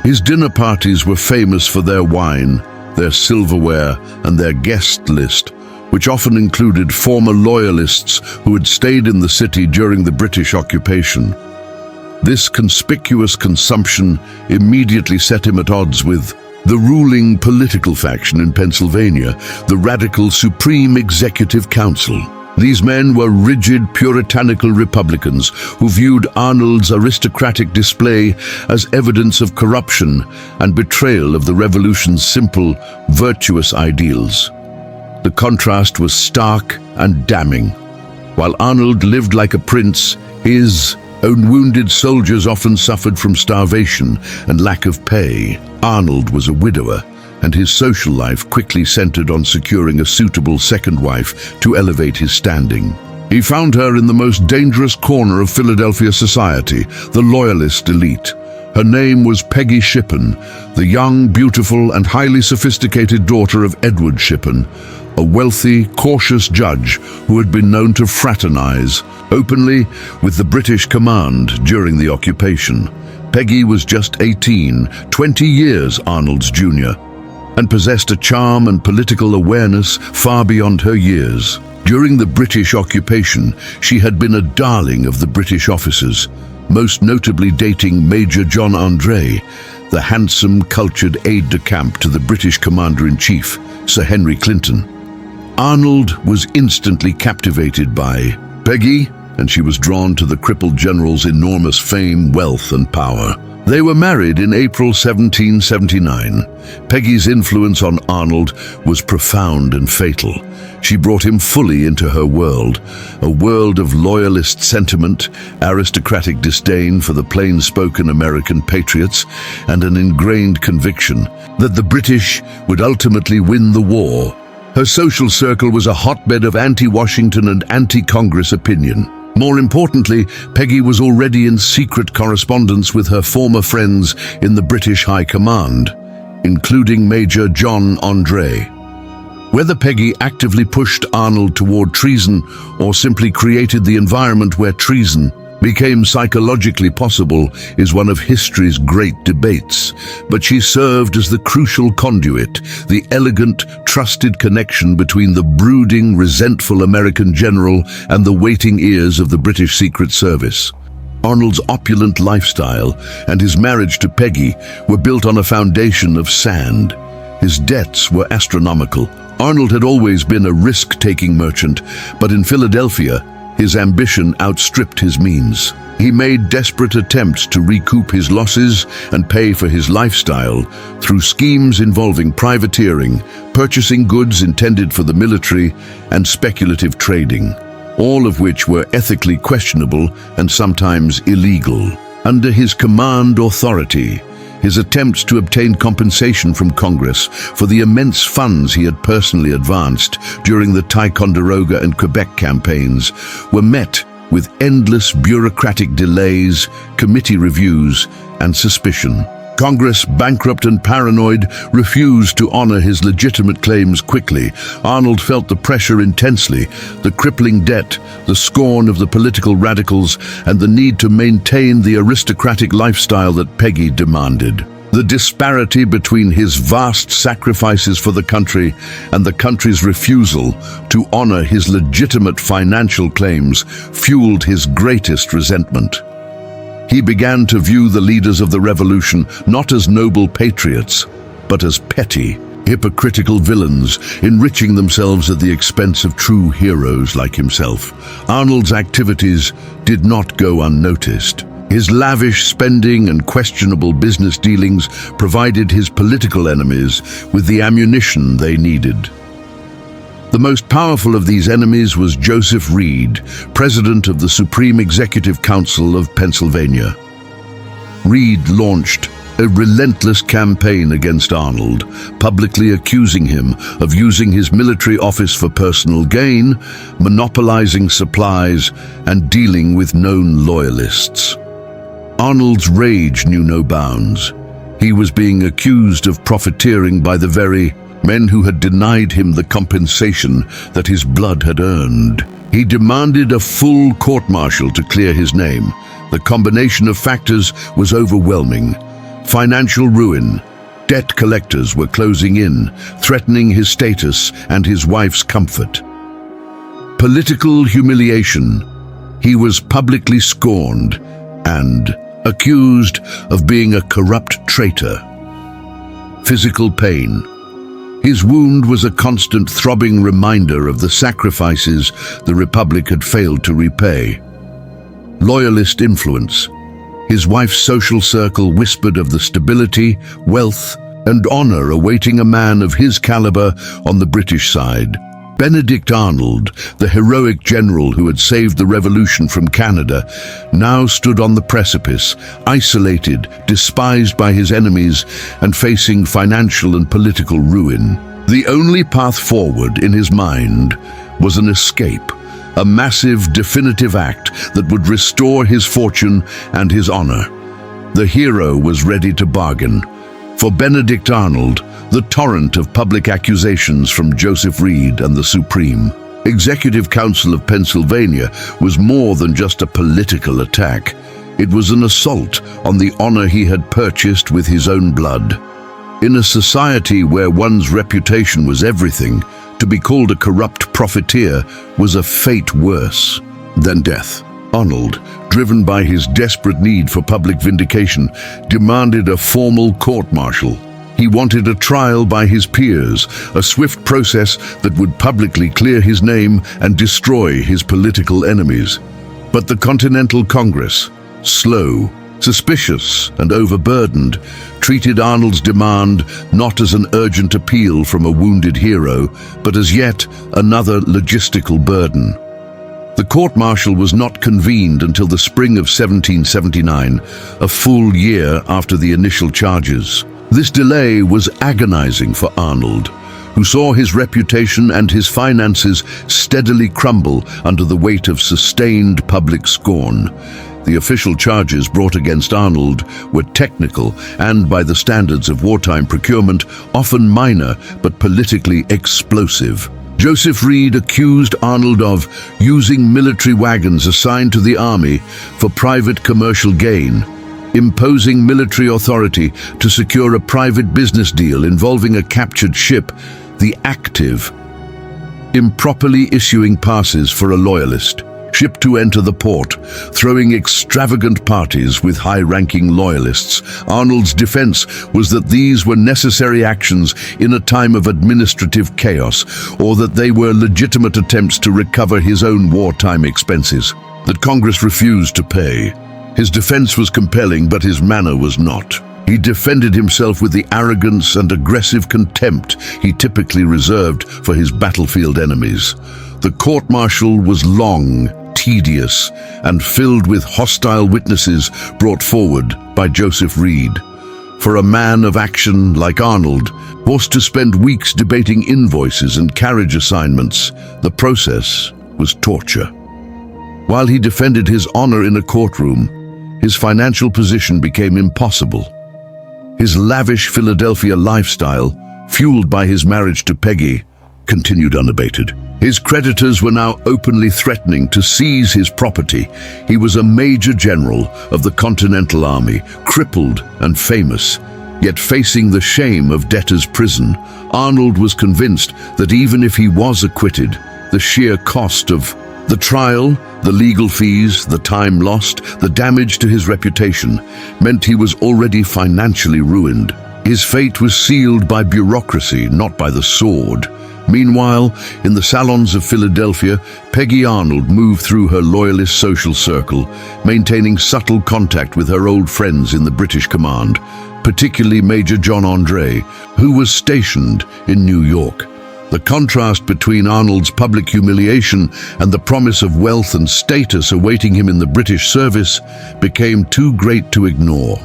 His dinner parties were famous for their wine, their silverware, and their guest list, which often included former loyalists who had stayed in the city during the British occupation. This conspicuous consumption immediately set him at odds with the ruling political faction in Pennsylvania, the radical Supreme Executive Council. These men were rigid, puritanical Republicans who viewed Arnold's aristocratic display as evidence of corruption and betrayal of the Revolution's simple, virtuous ideals. The contrast was stark and damning. While Arnold lived like a prince, his own wounded soldiers often suffered from starvation and lack of pay. Arnold was a widower, and his social life quickly centered on securing a suitable second wife to elevate his standing. He found her in the most dangerous corner of Philadelphia society, the Loyalist elite. Her name was Peggy Shippen, the young, beautiful, and highly sophisticated daughter of Edward Shippen, a wealthy, cautious judge who had been known to fraternize openly with the British command during the occupation. Peggy was just 18, 20 years Arnold's junior, and possessed a charm and political awareness far beyond her years. During the British occupation, she had been a darling of the British officers, most notably dating Major John André, the handsome, cultured aide-de-camp to the British Commander-in-Chief, Sir Henry Clinton. Arnold was instantly captivated by Peggy, and she was drawn to the crippled general's enormous fame, wealth, and power. They were married in April 1779. Peggy's influence on Arnold was profound and fatal. She brought him fully into her world, a world of loyalist sentiment, aristocratic disdain for the plain-spoken American patriots, and an ingrained conviction that the British would ultimately win the war. Her social circle was a hotbed of anti-Washington and anti-Congress opinion. More importantly, Peggy was already in secret correspondence with her former friends in the British High Command, including Major John André. Whether Peggy actively pushed Arnold toward treason or simply created the environment where treason became psychologically possible is one of history's great debates, but she served as the crucial conduit, the elegant, trusted connection between the brooding, resentful American general and the waiting ears of the British Secret Service. Arnold's opulent lifestyle and his marriage to Peggy were built on a foundation of sand. His debts were astronomical. Arnold had always been a risk-taking merchant, but in Philadelphia, his ambition outstripped his means. He made desperate attempts to recoup his losses and pay for his lifestyle through schemes involving privateering, purchasing goods intended for the military, and speculative trading, all of which were ethically questionable and sometimes illegal. Under his command authority, his attempts to obtain compensation from Congress for the immense funds he had personally advanced during the Ticonderoga and Quebec campaigns were met with endless bureaucratic delays, committee reviews, and suspicion. Congress, bankrupt and paranoid, refused to honor his legitimate claims quickly. Arnold felt the pressure intensely, the crippling debt, the scorn of the political radicals, and the need to maintain the aristocratic lifestyle that Peggy demanded. The disparity between his vast sacrifices for the country and the country's refusal to honor his legitimate financial claims fueled his greatest resentment. He began to view the leaders of the revolution not as noble patriots, but as petty, hypocritical villains, enriching themselves at the expense of true heroes like himself. Arnold's activities did not go unnoticed. His lavish spending and questionable business dealings provided his political enemies with the ammunition they needed. The most powerful of these enemies was Joseph Reed, president of the Supreme Executive Council of Pennsylvania. Reed launched a relentless campaign against Arnold, publicly accusing him of using his military office for personal gain, monopolizing supplies, and dealing with known loyalists. Arnold's rage knew no bounds. He was being accused of profiteering by the very men who had denied him the compensation that his blood had earned. He demanded a full court-martial to clear his name. The combination of factors was overwhelming. Financial ruin, debt collectors were closing in, threatening his status and his wife's comfort. Political humiliation. He was publicly scorned and accused of being a corrupt traitor. Physical pain. His wound was a constant throbbing reminder of the sacrifices the Republic had failed to repay. Loyalist influence. His wife's social circle whispered of the stability, wealth, and honor awaiting a man of his caliber on the British side. Benedict Arnold, the heroic general who had saved the revolution from Canada, now stood on the precipice, isolated, despised by his enemies, and facing financial and political ruin. The only path forward in his mind was an escape, a massive, definitive act that would restore his fortune and his honor. The hero was ready to bargain. For Benedict Arnold, the torrent of public accusations from Joseph Reed and the Supreme Executive Council of Pennsylvania was more than just a political attack. It was an assault on the honor he had purchased with his own blood. In a society where one's reputation was everything, to be called a corrupt profiteer was a fate worse than death. Arnold, driven by his desperate need for public vindication, demanded a formal court-martial. He wanted a trial by his peers, a swift process that would publicly clear his name and destroy his political enemies. But the Continental Congress, slow, suspicious, and overburdened, treated Arnold's demand not as an urgent appeal from a wounded hero, but as yet another logistical burden. The court-martial was not convened until the spring of 1779, a full year after the initial charges. This delay was agonizing for Arnold, who saw his reputation and his finances steadily crumble under the weight of sustained public scorn. The official charges brought against Arnold were technical and, by the standards of wartime procurement, often minor but politically explosive. Joseph Reed accused Arnold of using military wagons assigned to the army for private commercial gain, imposing military authority to secure a private business deal involving a captured ship, the Active, improperly issuing passes for a loyalist ship to enter the port, throwing extravagant parties with high-ranking loyalists. Arnold's defense was that these were necessary actions in a time of administrative chaos, or that they were legitimate attempts to recover his own wartime expenses that Congress refused to pay. His defense was compelling, but his manner was not. He defended himself with the arrogance and aggressive contempt he typically reserved for his battlefield enemies. The court-martial was long, tedious, and filled with hostile witnesses brought forward by Joseph Reed. For a man of action like Arnold, forced to spend weeks debating invoices and carriage assignments, the process was torture. While he defended his honor in a courtroom, his financial position became impossible. His lavish Philadelphia lifestyle, fueled by his marriage to Peggy, continued unabated. His creditors were now openly threatening to seize his property. He was a major general of the Continental Army, crippled and famous. Yet facing the shame of debtor's prison, Arnold was convinced that even if he was acquitted, the sheer cost of the trial, the legal fees, the time lost, the damage to his reputation meant he was already financially ruined. His fate was sealed by bureaucracy, not by the sword. Meanwhile, in the salons of Philadelphia, Peggy Arnold moved through her loyalist social circle, maintaining subtle contact with her old friends in the British command, particularly Major John André, who was stationed in New York. The contrast between Arnold's public humiliation and the promise of wealth and status awaiting him in the British service became too great to ignore.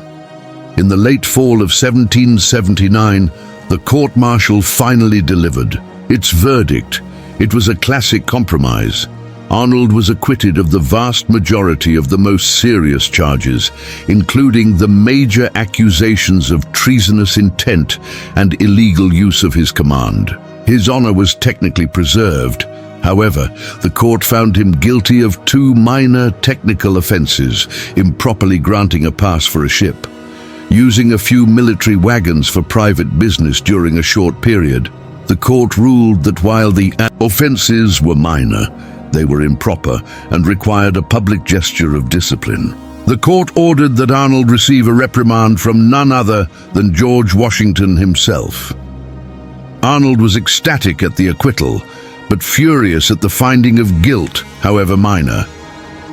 In the late fall of 1779, the court-martial finally delivered. Its verdict, it was a classic compromise. Arnold was acquitted of the vast majority of the most serious charges, including the major accusations of treasonous intent and illegal use of his command. His honor was technically preserved. However, the court found him guilty of 2 minor technical offenses: improperly granting a pass for a ship, using a few military wagons for private business during a short period. The court ruled that while the offenses were minor, they were improper and required a public gesture of discipline. The court ordered that Arnold receive a reprimand from none other than George Washington himself. Arnold was ecstatic at the acquittal, but furious at the finding of guilt, however minor.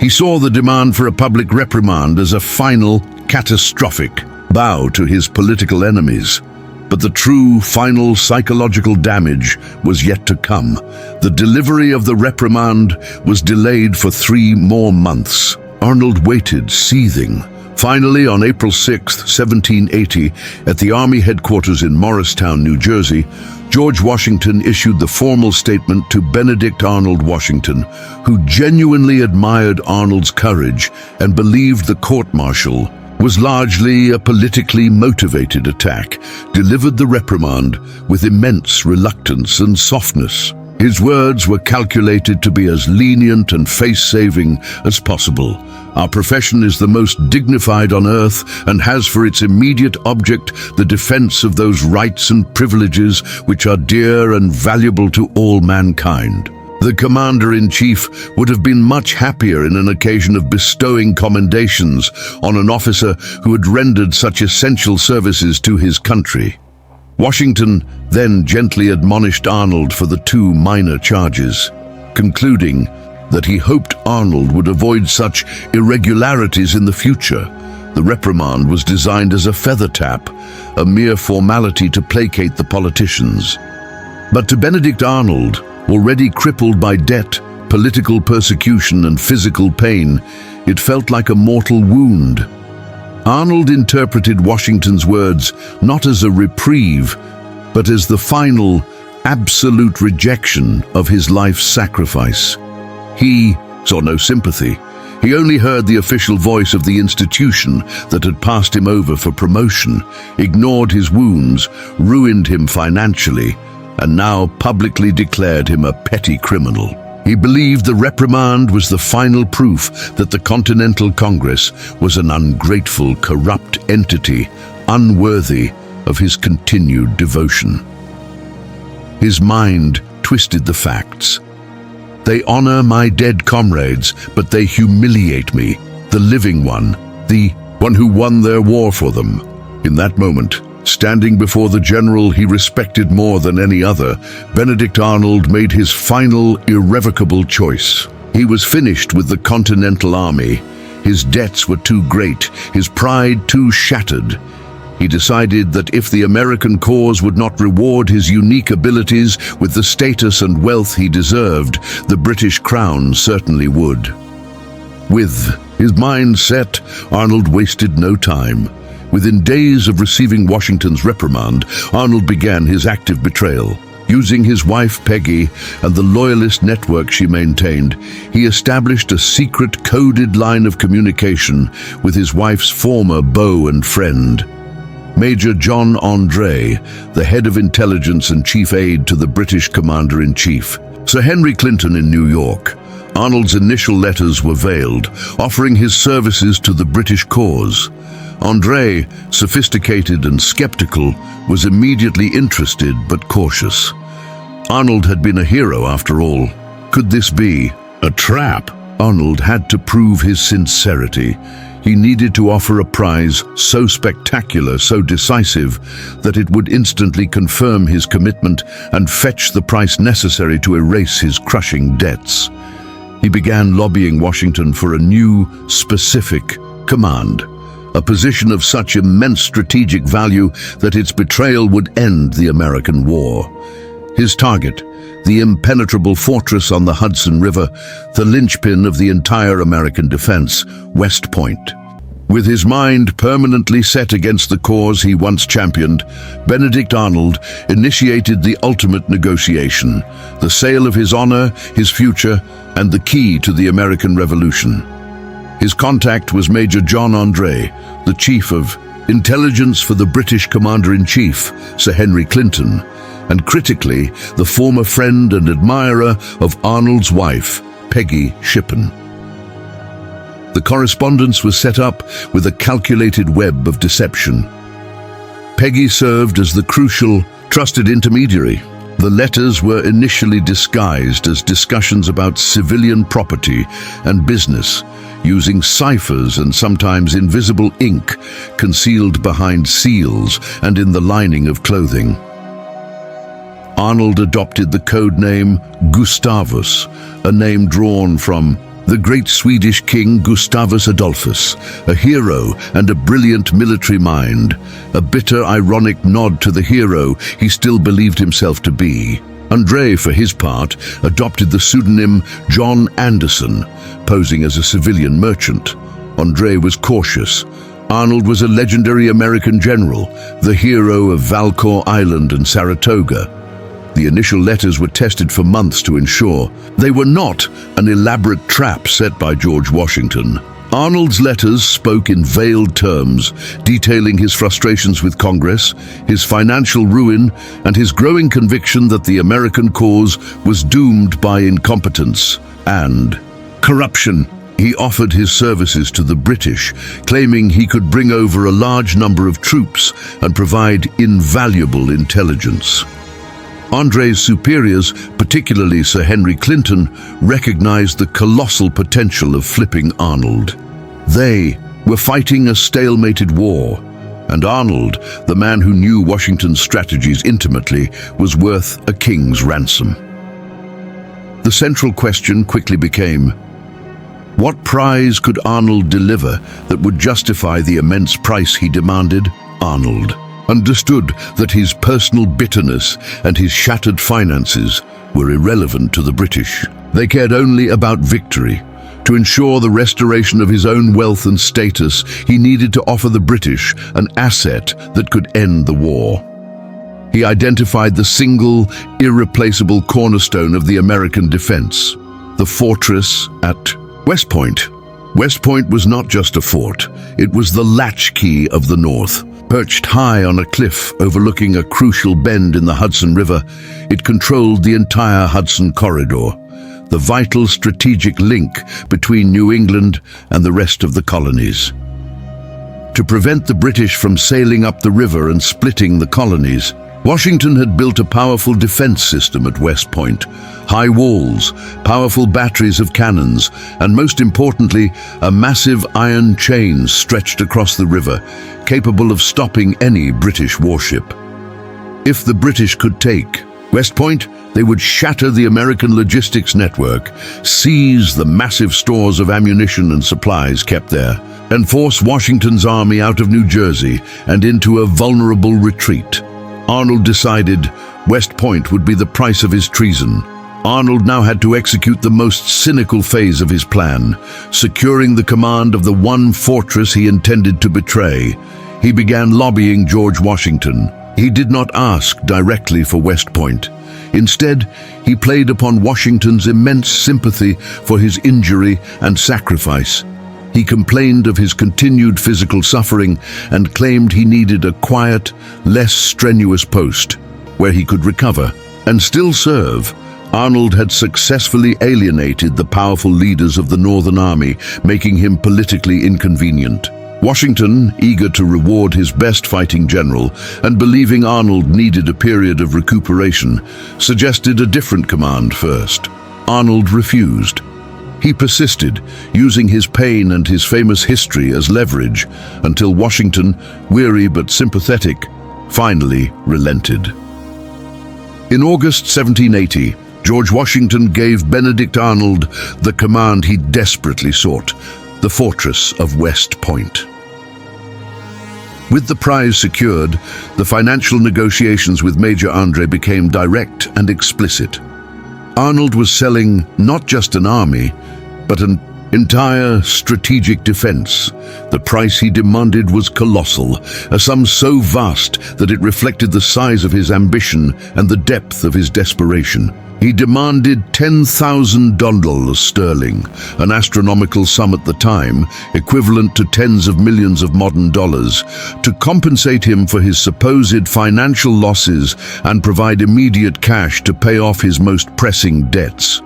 He saw the demand for a public reprimand as a final, catastrophic bow to his political enemies. But the true, final psychological damage was yet to come. The delivery of the reprimand was delayed for 3 more months. Arnold waited, seething. Finally, on April 6, 1780, at the Army headquarters in Morristown, New Jersey, George Washington issued the formal statement to Benedict Arnold Washington, who genuinely admired Arnold's courage and believed the court-martial was largely a politically motivated attack, delivered the reprimand with immense reluctance and softness. His words were calculated to be as lenient and face-saving as possible. Our profession is the most dignified on earth and has for its immediate object the defense of those rights and privileges which are dear and valuable to all mankind. The commander-in-chief would have been much happier in an occasion of bestowing commendations on an officer who had rendered such essential services to his country. Washington then gently admonished Arnold for the 2 minor charges, concluding that he hoped Arnold would avoid such irregularities in the future. The reprimand was designed as a feather tap, a mere formality to placate the politicians. But to Benedict Arnold, already crippled by debt, political persecution, and physical pain, it felt like a mortal wound. Arnold interpreted Washington's words not as a reprieve, but as the final, absolute rejection of his life's sacrifice. He saw no sympathy. He only heard the official voice of the institution that had passed him over for promotion, ignored his wounds, ruined him financially, and now publicly declared him a petty criminal. He believed the reprimand was the final proof that the Continental Congress was an ungrateful, corrupt entity, unworthy of his continued devotion. His mind twisted the facts. They honor my dead comrades, but they humiliate me, the living one, the one who won their war for them. In that moment, standing before the general he respected more than any other, Benedict Arnold made his final, irrevocable choice. He was finished with the Continental Army. His debts were too great, his pride too shattered. He decided that if the American cause would not reward his unique abilities with the status and wealth he deserved, the British crown certainly would. With his mind set, Arnold wasted no time. Within days of receiving Washington's reprimand, Arnold began his active betrayal. Using his wife Peggy and the loyalist network she maintained, he established a secret coded line of communication with his wife's former beau and friend, Major John André, the head of intelligence and chief aide to the British commander-in-chief, Sir Henry Clinton in New York. Arnold's initial letters were veiled, offering his services to the British cause. André, sophisticated and skeptical, was immediately interested but cautious. Arnold had been a hero after all. Could this be a trap? Arnold had to prove his sincerity. He needed to offer a prize so spectacular, so decisive, that it would instantly confirm his commitment and fetch the price necessary to erase his crushing debts. He began lobbying Washington for a new, specific command, a position of such immense strategic value that its betrayal would end the American war. His target, the impenetrable fortress on the Hudson River, the linchpin of the entire American defense, West Point. With his mind permanently set against the cause he once championed, Benedict Arnold initiated the ultimate negotiation, the sale of his honor, his future, and the key to the American Revolution. His contact was Major John André, the chief of intelligence for the British commander-in-chief, Sir Henry Clinton, and critically, the former friend and admirer of Arnold's wife, Peggy Shippen. The correspondence was set up with a calculated web of deception. Peggy served as the crucial, trusted intermediary. The letters were initially disguised as discussions about civilian property and business, using ciphers and sometimes invisible ink concealed behind seals and in the lining of clothing. Arnold adopted the code name Gustavus, a name drawn from the great Swedish king Gustavus Adolphus, a hero and a brilliant military mind, a bitter, ironic nod to the hero he still believed himself to be. André, for his part, adopted the pseudonym John Anderson, posing as a civilian merchant. André was cautious. Arnold was a legendary American general, the hero of Valcour Island and Saratoga. The initial letters were tested for months to ensure they were not an elaborate trap set by George Washington. Arnold's letters spoke in veiled terms, detailing his frustrations with Congress, his financial ruin, and his growing conviction that the American cause was doomed by incompetence and corruption. He offered his services to the British, claiming he could bring over a large number of troops and provide invaluable intelligence. André's superiors, particularly Sir Henry Clinton, recognized the colossal potential of flipping Arnold. They were fighting a stalemated war, and Arnold, the man who knew Washington's strategies intimately, was worth a king's ransom. The central question quickly became, what prize could Arnold deliver that would justify the immense price he demanded? Arnold understood that his personal bitterness and his shattered finances were irrelevant to the British. They cared only about victory. To ensure the restoration of his own wealth and status, he needed to offer the British an asset that could end the war. He identified the single, irreplaceable cornerstone of the American defense, the fortress at West Point. West Point was not just a fort, it was the latchkey of the North. Perched high on a cliff overlooking a crucial bend in the Hudson River, it controlled the entire Hudson Corridor, the vital strategic link between New England and the rest of the colonies. To prevent the British from sailing up the river and splitting the colonies, Washington had built a powerful defense system at West Point, high walls, powerful batteries of cannons, and most importantly, a massive iron chain stretched across the river, capable of stopping any British warship. If the British could take West Point, they would shatter the American logistics network, seize the massive stores of ammunition and supplies kept there, and force Washington's army out of New Jersey and into a vulnerable retreat. Arnold decided West Point would be the price of his treason. Arnold now had to execute the most cynical phase of his plan, securing the command of the one fortress he intended to betray. He began lobbying George Washington. He did not ask directly for West Point. Instead, he played upon Washington's immense sympathy for his injury and sacrifice. He complained of his continued physical suffering and claimed he needed a quiet, less strenuous post where he could recover and still serve. Arnold had successfully alienated the powerful leaders of the Northern Army, making him politically inconvenient. Washington, eager to reward his best fighting general and believing Arnold needed a period of recuperation, suggested a different command first. Arnold refused. He persisted, using his pain and his famous history as leverage, until Washington, weary but sympathetic, finally relented. In August 1780, George Washington gave Benedict Arnold the command he desperately sought, the fortress of West Point. With the prize secured, the financial negotiations with Major André became direct and explicit. Arnold was selling not just an army, but an entire strategic defense. The price he demanded was colossal, a sum so vast that it reflected the size of his ambition and the depth of his desperation. He demanded $10,000 sterling, an astronomical sum at the time, equivalent to tens of millions of modern dollars, to compensate him for his supposed financial losses and provide immediate cash to pay off his most pressing debts.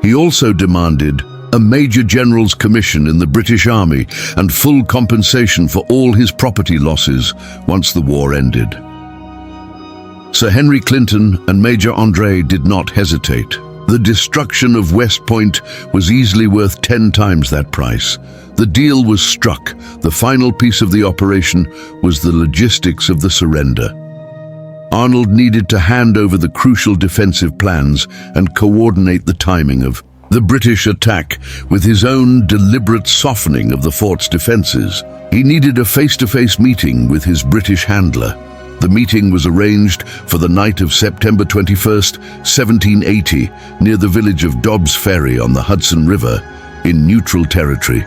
He also demanded a Major General's commission in the British Army and full compensation for all his property losses once the war ended. Sir Henry Clinton and Major André did not hesitate. The destruction of West Point was easily worth 10 times that price. The deal was struck. The final piece of the operation was the logistics of the surrender. Arnold needed to hand over the crucial defensive plans and coordinate the timing of the British attack with his own deliberate softening of the fort's defenses. He needed a face-to-face meeting with his British handler. The meeting was arranged for the night of September 21st, 1780, near the village of Dobbs Ferry on the Hudson River, in neutral territory.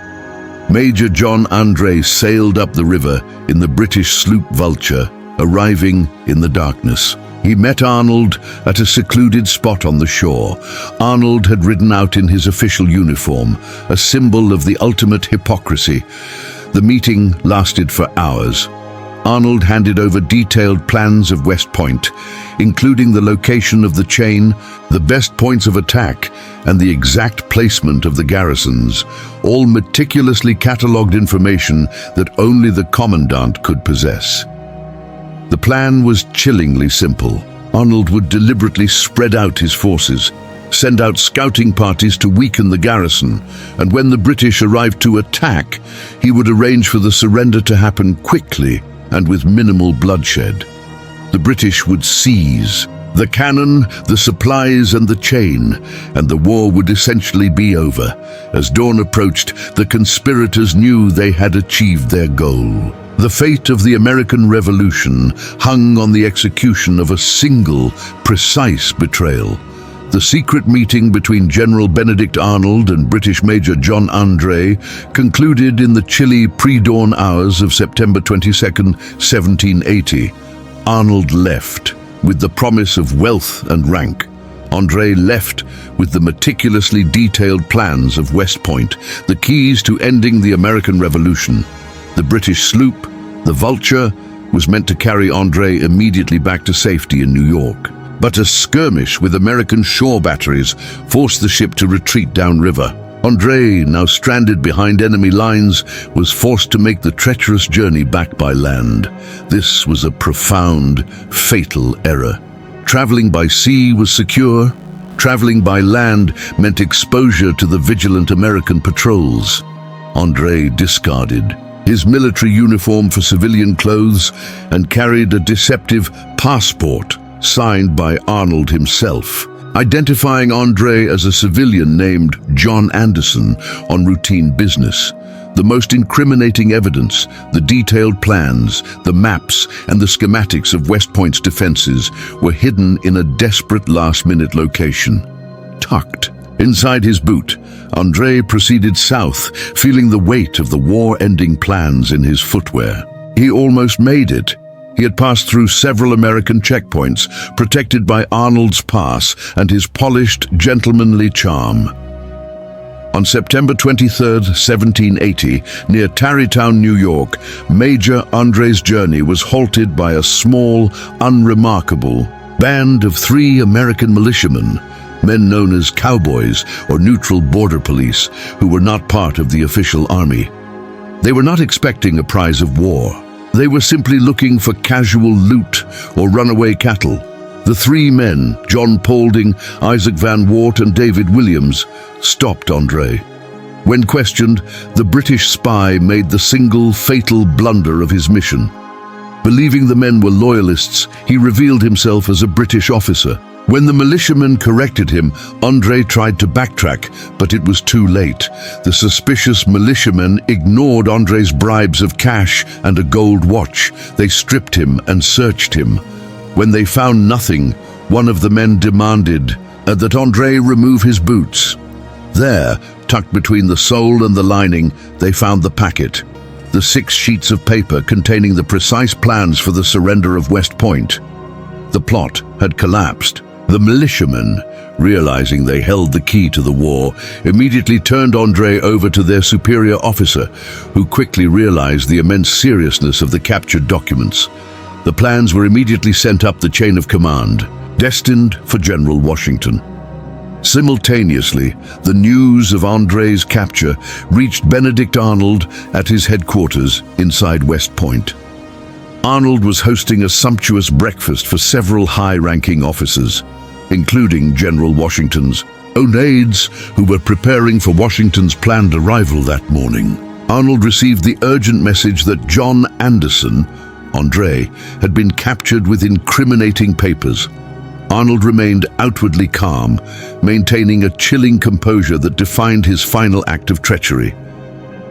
Major John André sailed up the river in the British sloop Vulture, arriving in the darkness. He met Arnold at a secluded spot on the shore. Arnold had ridden out in his official uniform, a symbol of the ultimate hypocrisy. The meeting lasted for hours. Arnold handed over detailed plans of West Point, including the location of the chain, the best points of attack, and the exact placement of the garrisons, all meticulously catalogued information that only the commandant could possess. The plan was chillingly simple. Arnold would deliberately spread out his forces, send out scouting parties to weaken the garrison, and when the British arrived to attack, he would arrange for the surrender to happen quickly and with minimal bloodshed. The British would seize the cannon, the supplies, and the chain, and the war would essentially be over. As dawn approached, the conspirators knew they had achieved their goal. The fate of the American Revolution hung on the execution of a single, precise betrayal. The secret meeting between General Benedict Arnold and British Major John André concluded in the chilly pre-dawn hours of September 22, 1780. Arnold left with the promise of wealth and rank. André left with the meticulously detailed plans of West Point, the keys to ending the American Revolution. The British sloop, the Vulture, was meant to carry André immediately back to safety in New York. But a skirmish with American shore batteries forced the ship to retreat downriver. André, now stranded behind enemy lines, was forced to make the treacherous journey back by land. This was a profound, fatal error. Traveling by sea was secure. Traveling by land meant exposure to the vigilant American patrols. André discarded his military uniform for civilian clothes and carried a deceptive passport signed by Arnold himself, identifying André as a civilian named John Anderson on routine business. The most incriminating evidence, the detailed plans, the maps, and the schematics of West Point's defenses were hidden in a desperate last-minute location. Tucked inside his boot, André proceeded south, feeling the weight of the war-ending plans in his footwear. He almost made it. He had passed through several American checkpoints, protected by Arnold's pass and his polished, gentlemanly charm. On September 23, 1780, near Tarrytown, New York, Major André's journey was halted by a small, unremarkable band of 3 American militiamen, men known as cowboys or neutral border police, who were not part of the official army. They were not expecting a prize of war. They were simply looking for casual loot or runaway cattle. The 3 men, John Paulding, Isaac Van Wart, and David Williams, stopped André. When questioned, the British spy made the single fatal blunder of his mission. Believing the men were loyalists, he revealed himself as a British officer. When the militiamen corrected him, André tried to backtrack, but it was too late. The suspicious militiamen ignored André's bribes of cash and a gold watch. They stripped him and searched him. When they found nothing, one of the men demanded that André remove his boots. There, tucked between the sole and the lining, they found the packet, the 6 sheets of paper containing the precise plans for the surrender of West Point. The plot had collapsed. The militiamen, realizing they held the key to the war, immediately turned André over to their superior officer, who quickly realized the immense seriousness of the captured documents. The plans were immediately sent up the chain of command, destined for General Washington. Simultaneously, the news of André's capture reached Benedict Arnold at his headquarters inside West Point. Arnold was hosting a sumptuous breakfast for several high-ranking officers, including General Washington's own aides, who were preparing for Washington's planned arrival that morning. Arnold received the urgent message that John Anderson, André, had been captured with incriminating papers. Arnold remained outwardly calm, maintaining a chilling composure that defined his final act of treachery.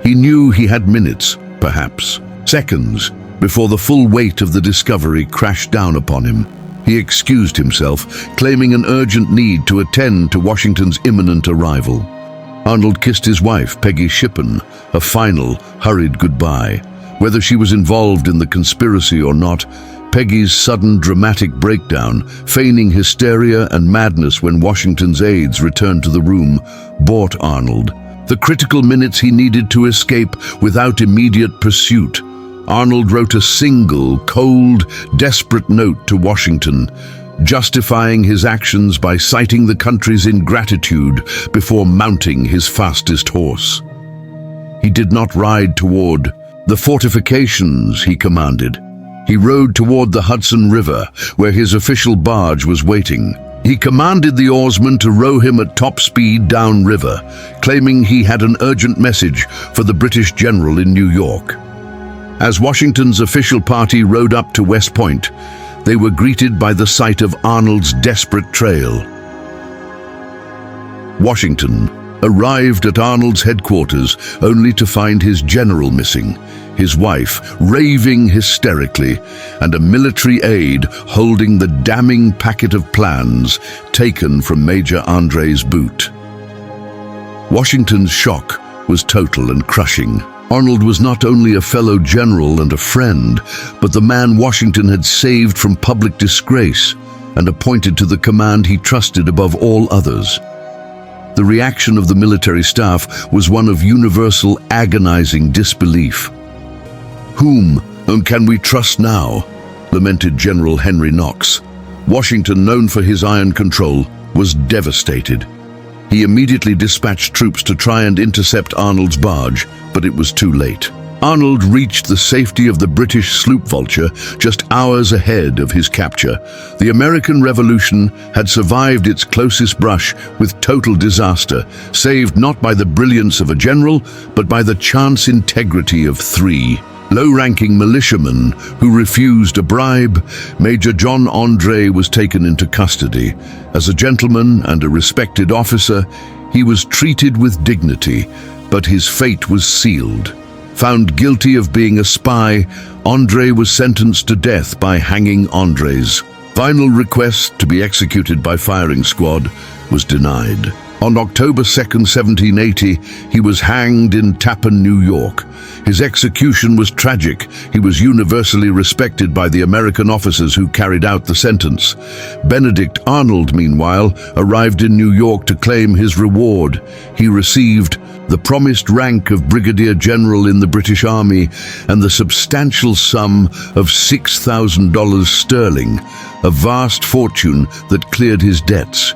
He knew he had minutes, perhaps seconds, before the full weight of the discovery crashed down upon him. He excused himself, claiming an urgent need to attend to Washington's imminent arrival. Arnold kissed his wife, Peggy Shippen, a final, hurried goodbye. Whether she was involved in the conspiracy or not, Peggy's sudden dramatic breakdown, feigning hysteria and madness when Washington's aides returned to the room, bought Arnold the critical minutes he needed to escape without immediate pursuit. Arnold wrote a single, cold, desperate note to Washington, justifying his actions by citing the country's ingratitude before mounting his fastest horse. He did not ride toward the fortifications, he commanded. He rode toward the Hudson River, where his official barge was waiting. He commanded the oarsmen to row him at top speed downriver, claiming he had an urgent message for the British general in New York. As Washington's official party rode up to West Point, they were greeted by the sight of Arnold's desperate trail. Washington arrived at Arnold's headquarters only to find his general missing, his wife raving hysterically, and a military aide holding the damning packet of plans taken from Major André's boot. Washington's shock was total and crushing. Arnold was not only a fellow general and a friend, but the man Washington had saved from public disgrace and appointed to the command he trusted above all others. The reaction of the military staff was one of universal, agonizing disbelief. "Whom can we trust now?" lamented General Henry Knox. Washington, known for his iron control, was devastated. He immediately dispatched troops to try and intercept Arnold's barge, but it was too late. Arnold reached the safety of the British sloop Vulture just hours ahead of his capture. The American Revolution had survived its closest brush with total disaster, saved not by the brilliance of a general, but by the chance integrity of 3 low-ranking militiaman who refused a bribe, Major John André was taken into custody. As a gentleman and a respected officer, he was treated with dignity, but his fate was sealed. Found guilty of being a spy, André was sentenced to death by hanging André's final request to be executed by firing squad was denied. On October 2, 1780, he was hanged in Tappan, New York. His execution was tragic. He was universally respected by the American officers who carried out the sentence. Benedict Arnold, meanwhile, arrived in New York to claim his reward. He received the promised rank of Brigadier General in the British Army and the substantial sum of $6,000 sterling, a vast fortune that cleared his debts.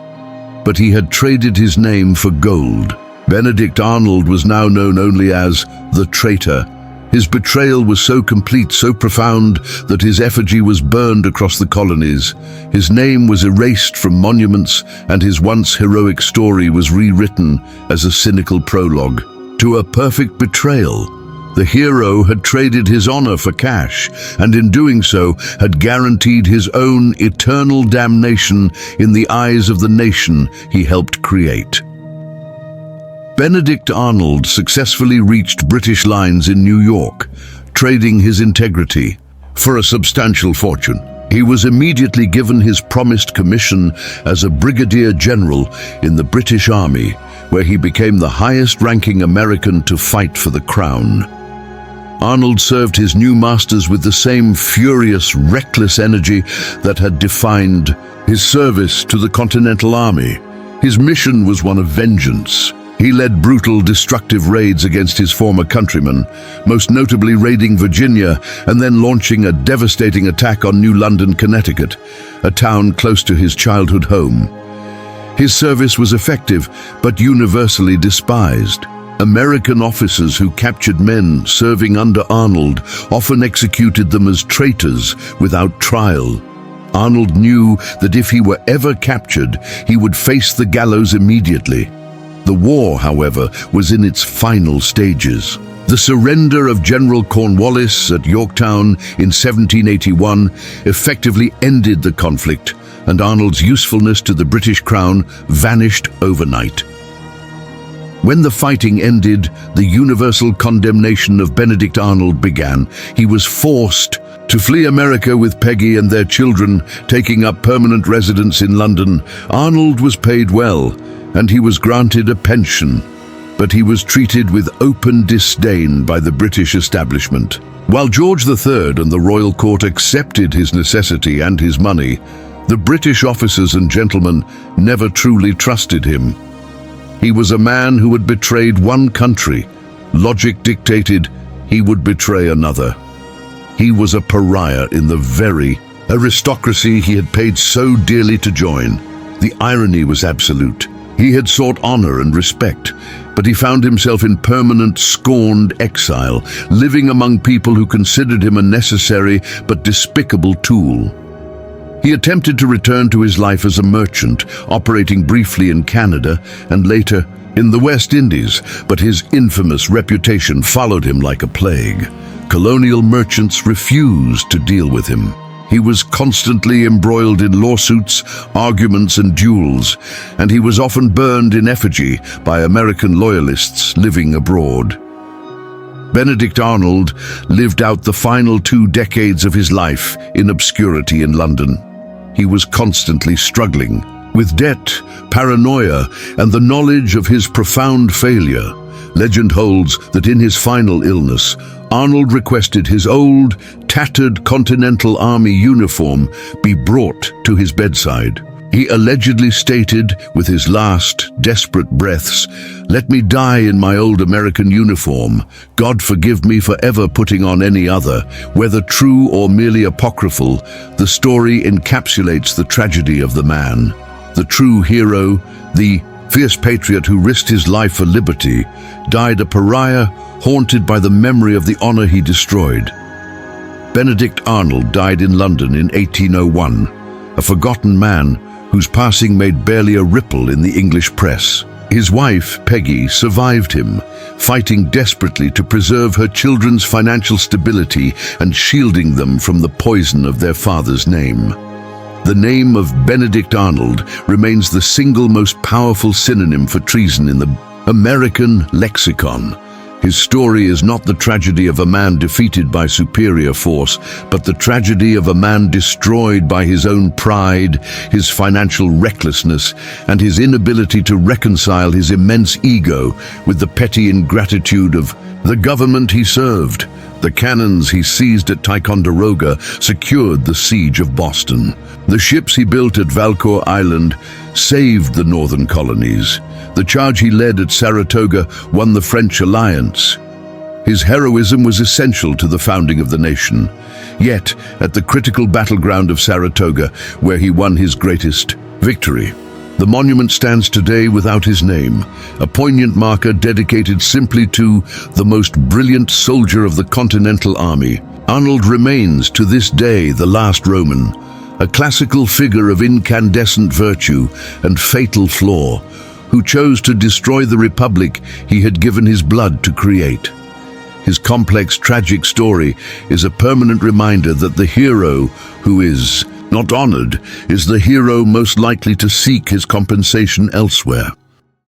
But he had traded his name for gold. Benedict Arnold was now known only as the Traitor. His betrayal was so complete, so profound, that his effigy was burned across the colonies. His name was erased from monuments, and his once heroic story was rewritten as a cynical prologue to a perfect betrayal. The hero had traded his honor for cash, and in doing so had guaranteed his own eternal damnation in the eyes of the nation he helped create. Benedict Arnold successfully reached British lines in New York, trading his integrity for a substantial fortune. He was immediately given his promised commission as a Brigadier General in the British Army, where he became the highest-ranking American to fight for the crown. Arnold served his new masters with the same furious, reckless energy that had defined his service to the Continental Army. His mission was one of vengeance. He led brutal, destructive raids against his former countrymen, most notably raiding Virginia and then launching a devastating attack on New London, Connecticut, a town close to his childhood home. His service was effective, but universally despised. American officers who captured men serving under Arnold often executed them as traitors without trial. Arnold knew that if he were ever captured, he would face the gallows immediately. The war, however, was in its final stages. The surrender of General Cornwallis at Yorktown in 1781 effectively ended the conflict, and Arnold's usefulness to the British Crown vanished overnight. When the fighting ended, the universal condemnation of Benedict Arnold began. He was forced to flee America with Peggy and their children, taking up permanent residence in London. Arnold was paid well, and he was granted a pension, but he was treated with open disdain by the British establishment. While George III and the royal court accepted his necessity and his money, the British officers and gentlemen never truly trusted him. He was a man who had betrayed one country. Logic dictated he would betray another. He was a pariah in the very aristocracy he had paid so dearly to join. The irony was absolute. He had sought honor and respect, but he found himself in permanent, scorned exile, living among people who considered him a necessary but despicable tool. He attempted to return to his life as a merchant, operating briefly in Canada and later in the West Indies, but his infamous reputation followed him like a plague. Colonial merchants refused to deal with him. He was constantly embroiled in lawsuits, arguments, and duels, and he was often burned in effigy by American loyalists living abroad. Benedict Arnold lived out the final 2 decades of his life in obscurity in London. He was constantly struggling with debt, paranoia, and the knowledge of his profound failure. Legend holds that in his final illness, Arnold requested his old, tattered Continental Army uniform be brought to his bedside. He allegedly stated, with his last, desperate breaths, "Let me die in my old American uniform. God forgive me for ever putting on any other." Whether true or merely apocryphal, the story encapsulates the tragedy of the man. The true hero, the fierce patriot who risked his life for liberty, died a pariah, haunted by the memory of the honor he destroyed. Benedict Arnold died in London in 1801, a forgotten man whose passing made barely a ripple in the English press. His wife, Peggy, survived him, fighting desperately to preserve her children's financial stability and shielding them from the poison of their father's name. The name of Benedict Arnold remains the single most powerful synonym for treason in the American lexicon. His story is not the tragedy of a man defeated by superior force, but the tragedy of a man destroyed by his own pride, his financial recklessness, and his inability to reconcile his immense ego with the petty ingratitude of the government he served. The cannons he seized at Ticonderoga secured the siege of Boston. The ships he built at Valcour Island saved the northern colonies. The charge he led at Saratoga won the French alliance. His heroism was essential to the founding of the nation. Yet, at the critical battleground of Saratoga, where he won his greatest victory, the monument stands today without his name, a poignant marker dedicated simply to the most brilliant soldier of the Continental Army. Arnold remains, to this day, the last Roman, a classical figure of incandescent virtue and fatal flaw, who chose to destroy the republic he had given his blood to create. His complex, tragic story is a permanent reminder that the hero who is not honored is the hero most likely to seek his compensation elsewhere.